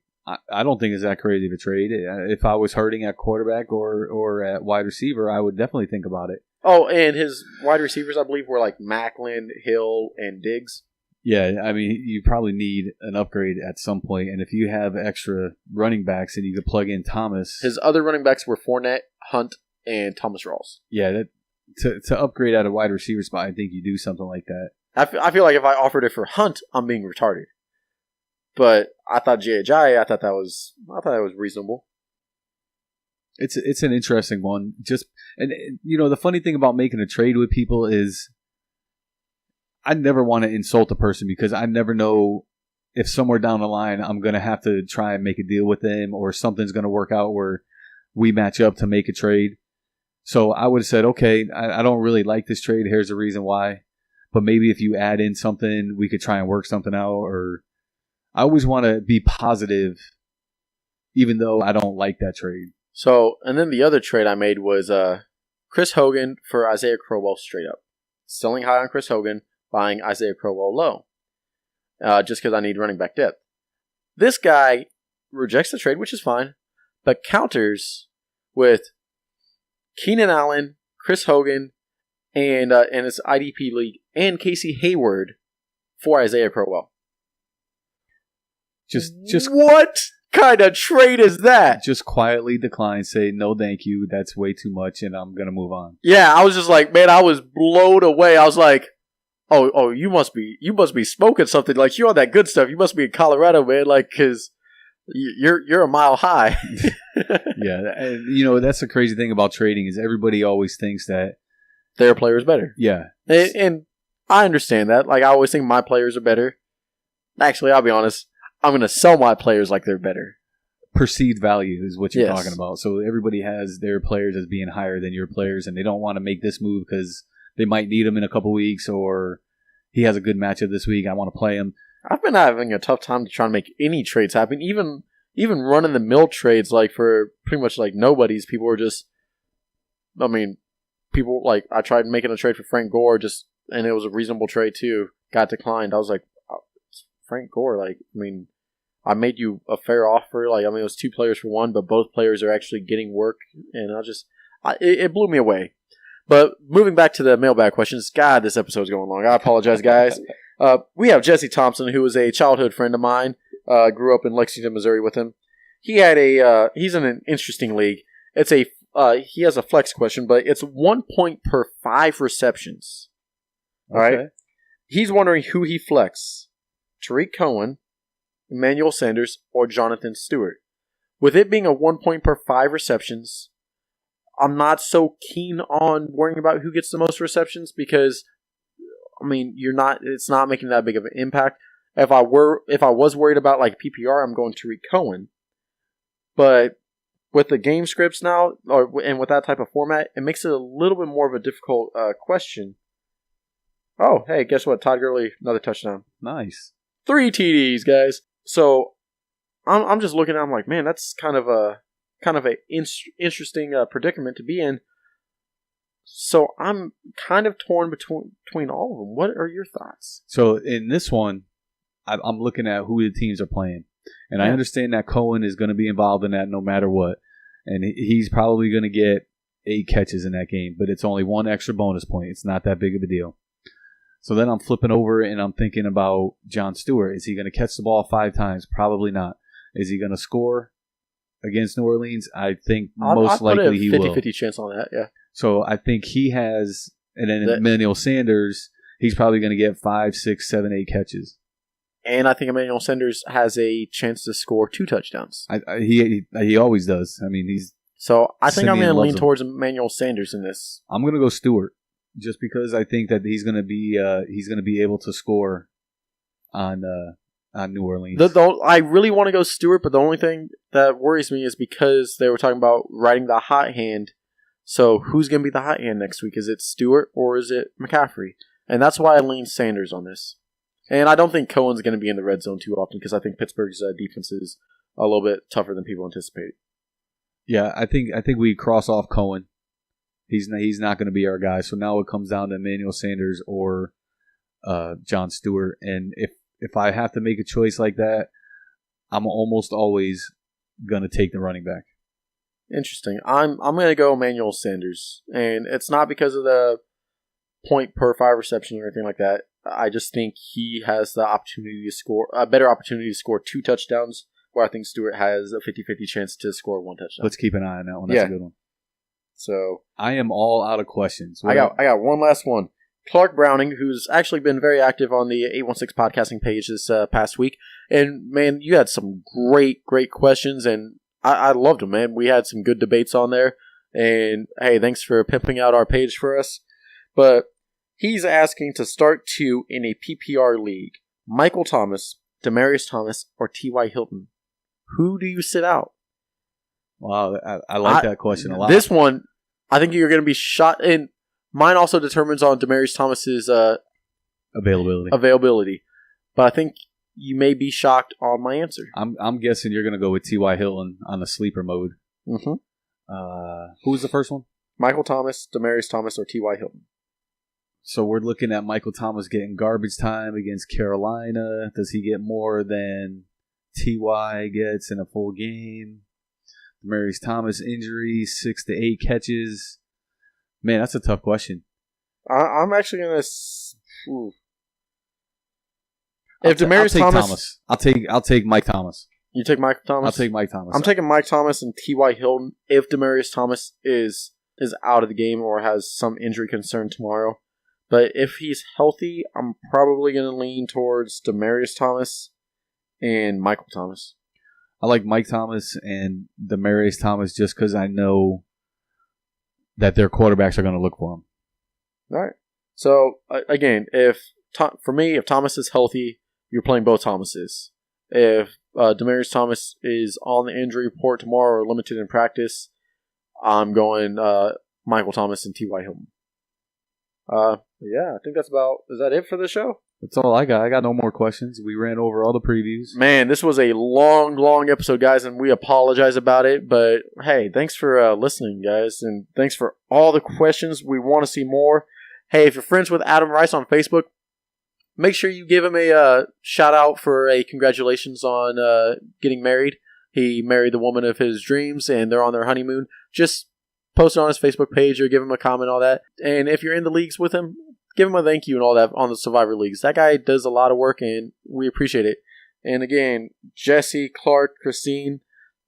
I don't think it's that crazy of a trade. If I was hurting at quarterback or at wide receiver, I would definitely think about it. Oh, and his wide receivers, I believe, were like Macklin, Hill, and Diggs. Yeah, I mean, you probably need an upgrade at some point. And if you have extra running backs and you could plug in Thomas. His other running backs were Fournette, Hunt, and Thomas Rawls. Yeah, to upgrade at a wide receiver spot, I think you do something like that. I feel like if I offered it for Hunt, I'm being retarded. But I thought Jay, I thought that was reasonable. It's an interesting one. The funny thing about making a trade with people is I never want to insult a person because I never know if somewhere down the line I'm going to have to try and make a deal with them or something's going to work out where we match up to make a trade. So I would have said, okay, I don't really like this trade. Here's the reason why. But maybe if you add in something, we could try and work something out. Or I always want to be positive, even though I don't like that trade. So, and then the other trade I made was Chris Hogan for Isaiah Crowell straight up. Selling high on Chris Hogan, buying Isaiah Crowell low. Just because I need running back depth. This guy rejects the trade, which is fine, but counters with Keenan Allen, Chris Hogan, and his IDP league, and Casey Hayward for Isaiah Crowell. Just what kind of trade is that? Just quietly decline, say no thank you, that's way too much, and I'm gonna move on. Yeah, I was just like, man, I was blown away. I was like, oh, you must be smoking something. Like, you on that good stuff. You must be in Colorado, man. Like, because you're a mile high. Yeah, and that's the crazy thing about trading is everybody always thinks that their player is better. Yeah, and I understand that. Like, I always think my players are better. Actually, I'll be honest. I'm going to sell my players like they're better. perceived value is what you're Yes. talking about. So everybody has their players as being higher than your players, and they don't want to make this move because they might need him in a couple weeks, or he has a good matchup this week. I want to play him. I've been having a tough time to try and make any trades happen. Even running the mill trades, like for pretty much like nobodies. People were just, I mean, people like I tried making a trade for Frank Gore, and it was a reasonable trade too. Got declined. I was like, oh, Frank Gore. Like, I mean, I made you a fair offer. Like, I mean, it was 2 players for 1, but both players are actually getting work, and it blew me away. But moving back to the mailbag questions, God, this episode's going long. I apologize, guys. We have Jesse Thompson, who is a childhood friend of mine. Grew up in Lexington, Missouri with him. He's in an interesting league. He has a flex question, but it's 1 point per 5 receptions. All right. He's wondering who he flex: Tariq Cohen, Emmanuel Sanders, or Jonathan Stewart. With it being a 1 point per 5 receptions, I'm not so keen on worrying about who gets the most receptions because, I mean, it's not making that big of an impact. If I was worried about like PPR, I'm going Tariq Cohen. But with the game scripts now, and with that type of format, it makes it a little bit more of a difficult question. Oh, hey, guess what? Todd Gurley, another touchdown. Nice. 3 TDs, guys. So I'm just looking at it, I'm like, man, that's kind of a interesting predicament to be in. So I'm kind of torn between all of them. What are your thoughts? So in this one, I'm looking at who the teams are playing. And I understand that Cohen is going to be involved in that no matter what. And he's probably going to get 8 catches in that game. But it's only 1 extra bonus point. It's not that big of a deal. So then I'm flipping over and I'm thinking about John Stewart. Is he going to catch the ball 5 times? Probably not. Is he going to score against New Orleans? I think most likely he will. 50-50 chance on that, yeah. So I think he has, and then Emmanuel Sanders, he's probably going to get 5, 6, 7, 8 catches. And I think Emmanuel Sanders has a chance to score 2 touchdowns. He always does. I mean, So I think I'm going to lean him. Towards Emmanuel Sanders in this. I'm going to go Stewart, just because I think that he's going to be able to score on New Orleans. I really want to go Stewart, but the only thing that worries me is because they were talking about riding the hot hand. So who's going to be the hot hand next week? Is it Stewart or is it McCaffrey? And that's why I lean Sanders on this. And I don't think Cohen's going to be in the red zone too often because I think Pittsburgh's defense is a little bit tougher than people anticipate. Yeah, I think we cross off Cohen. He's not going to be our guy. So now it comes down to Emmanuel Sanders or John Stewart. And if I have to make a choice like that, I'm almost always going to take the running back. Interesting. I'm going to go Emmanuel Sanders. And it's not because of the point per 5 reception or anything like that. I just think he has the opportunity to score a better opportunity to score 2 touchdowns, where I think Stewart has a 50-50 chance to score 1 touchdown. Let's keep an eye on that one. That's a good one. So I am all out of questions. I got one last one. Clark Browning, who's actually been very active on the 816 podcasting page this past week, and man, you had some great questions, and I loved them, man. We had some good debates on there, and hey, thanks for pimping out our page for us. But he's asking to start 2 in a PPR league: Michael Thomas, Demaryius Thomas, or T.Y. Hilton. Who do you sit out? Wow, I like that question a lot. This one, I think you're going to be shot. And mine also determines on Demaryius Thomas's availability. But I think you may be shocked on my answer. I'm guessing you're going to go with T.Y. Hilton on the sleeper mode. Mm-hmm. Who was the first one? Michael Thomas, Demaryius Thomas, or T.Y. Hilton. So we're looking at Michael Thomas getting garbage time against Carolina. Does he get more than T.Y. gets in a full game? Demaryius Thomas injury, 6 to 8 catches. Man, that's a tough question. I'm actually going to... If Demaryius Thomas... I'll take Mike Thomas. You take Mike Thomas? I'll take Mike Thomas. I'm taking Mike Thomas and T.Y. Hilton if Demaryius Thomas is out of the game or has some injury concern tomorrow. But if he's healthy, I'm probably going to lean towards Demaryius Thomas and Michael Thomas. I like Mike Thomas and Demaryius Thomas just because I know that their quarterbacks are going to look for him. All right. So, again, if Thomas is healthy, you're playing both Thomases. If Demaryius Thomas is on the injury report tomorrow or limited in practice. I'm going Michael Thomas and T.Y. Hilton. Yeah, I think that's about... Is that it for the show? That's all I got. I got no more questions. We ran over all the previews. Man, this was a long episode, guys, and we apologize about it. But, hey, thanks for listening, guys, and thanks for all the questions. We want to see more. Hey, if you're friends with Adam Rice on Facebook, make sure you give him a shout-out for a congratulations on getting married. He married the woman of his dreams, and they're on their honeymoon. Just post it on his Facebook page or give him a comment, all that. And if you're in the leagues with him, give him a thank you and all that on the Survivor Leagues. That guy does a lot of work, and we appreciate it. And again, Jesse, Clark, Christine,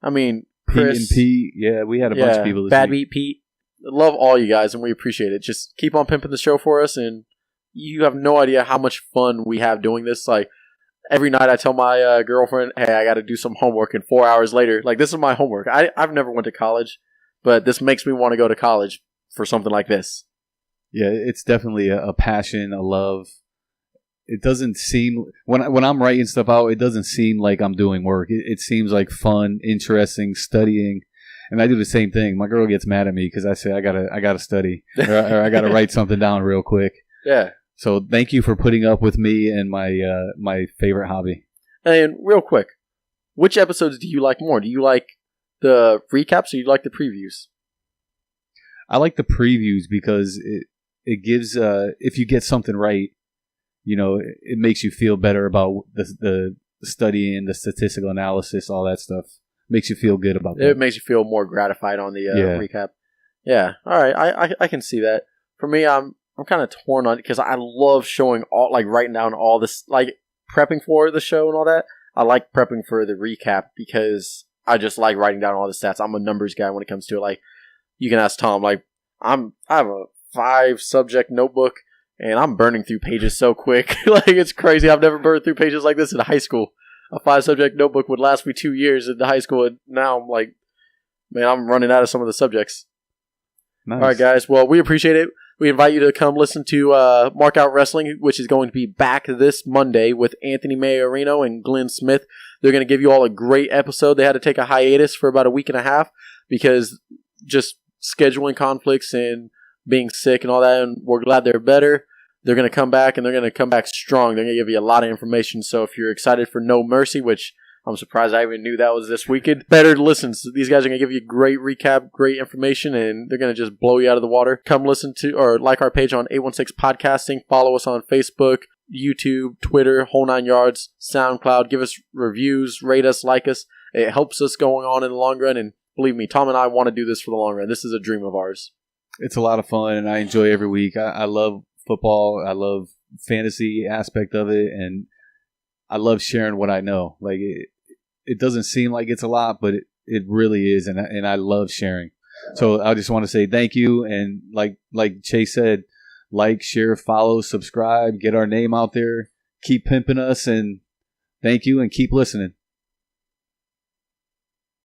Chris. Pete and Pete. Yeah, we had a bunch of people this Bad week. Beat Pete. Love all you guys, and we appreciate it. Just keep on pimping the show for us, and you have no idea how much fun we have doing this. Like, every night I tell my girlfriend, hey, I got to do some homework, and 4 hours later, like, this is my homework. I've never went to college, but this makes me want to go to college for something like this. Yeah, it's definitely a passion, a love. It doesn't seem, when I'm writing stuff out, it doesn't seem like I'm doing work. It seems like fun, interesting, studying. And I do the same thing. My girl gets mad at me because I say I gotta study or I gotta write something down real quick. Yeah. So thank you for putting up with me and my favorite hobby. And real quick, which episodes do you like more? Do you like the recaps or do you like the previews? I like the previews because it gives if you get something right, it makes you feel better about the studying, the statistical analysis, all that stuff. Makes you feel good about that. It makes you feel more gratified on the recap. Yeah. All right. I can see that. For me, I'm kind of torn on it because I love showing all, like, writing down all this, like, prepping for the show and all that. I like prepping for the recap because I just like writing down all the stats. I'm a numbers guy when it comes to it. Like, you can ask Tom, like, I have a 5-subject notebook and I'm burning through pages so quick. Like, it's crazy. I've never burned through pages like this in high school. A 5-subject notebook would last me 2 years in high school, and now I'm like, man, I'm running out of some of the subjects. Nice. All right, guys. Well, we appreciate it. We invite you to come listen to Mark Out Wrestling, which is going to be back this Monday with Anthony Mayorino and Glenn Smith. They're going to give you all a great episode. They had to take a hiatus for about a week and a half because just scheduling conflicts and being sick and all that, and we're glad they're better. They're going to come back, and they're going to come back strong. They're going to give you a lot of information. So if you're excited for No Mercy, which I'm surprised I even knew that was this weekend, better to listen. So these guys are going to give you great recap, great information, and they're going to just blow you out of the water. Come listen to or like our page on 816 Podcasting. Follow us on Facebook, YouTube, Twitter, whole 9 yards, SoundCloud. Give us reviews, rate us, like us. It helps us going on in the long run. And believe me, Tom and I want to do this for the long run. This is a dream of ours. It's a lot of fun, and I enjoy every week. I love football. I love fantasy aspect of it, and I love sharing what I know. Like, it doesn't seem like it's a lot, but it really is, and I love sharing. So I just want to say thank you, and like Chase said, like, share, follow, subscribe, get our name out there, keep pimping us, and thank you, and keep listening.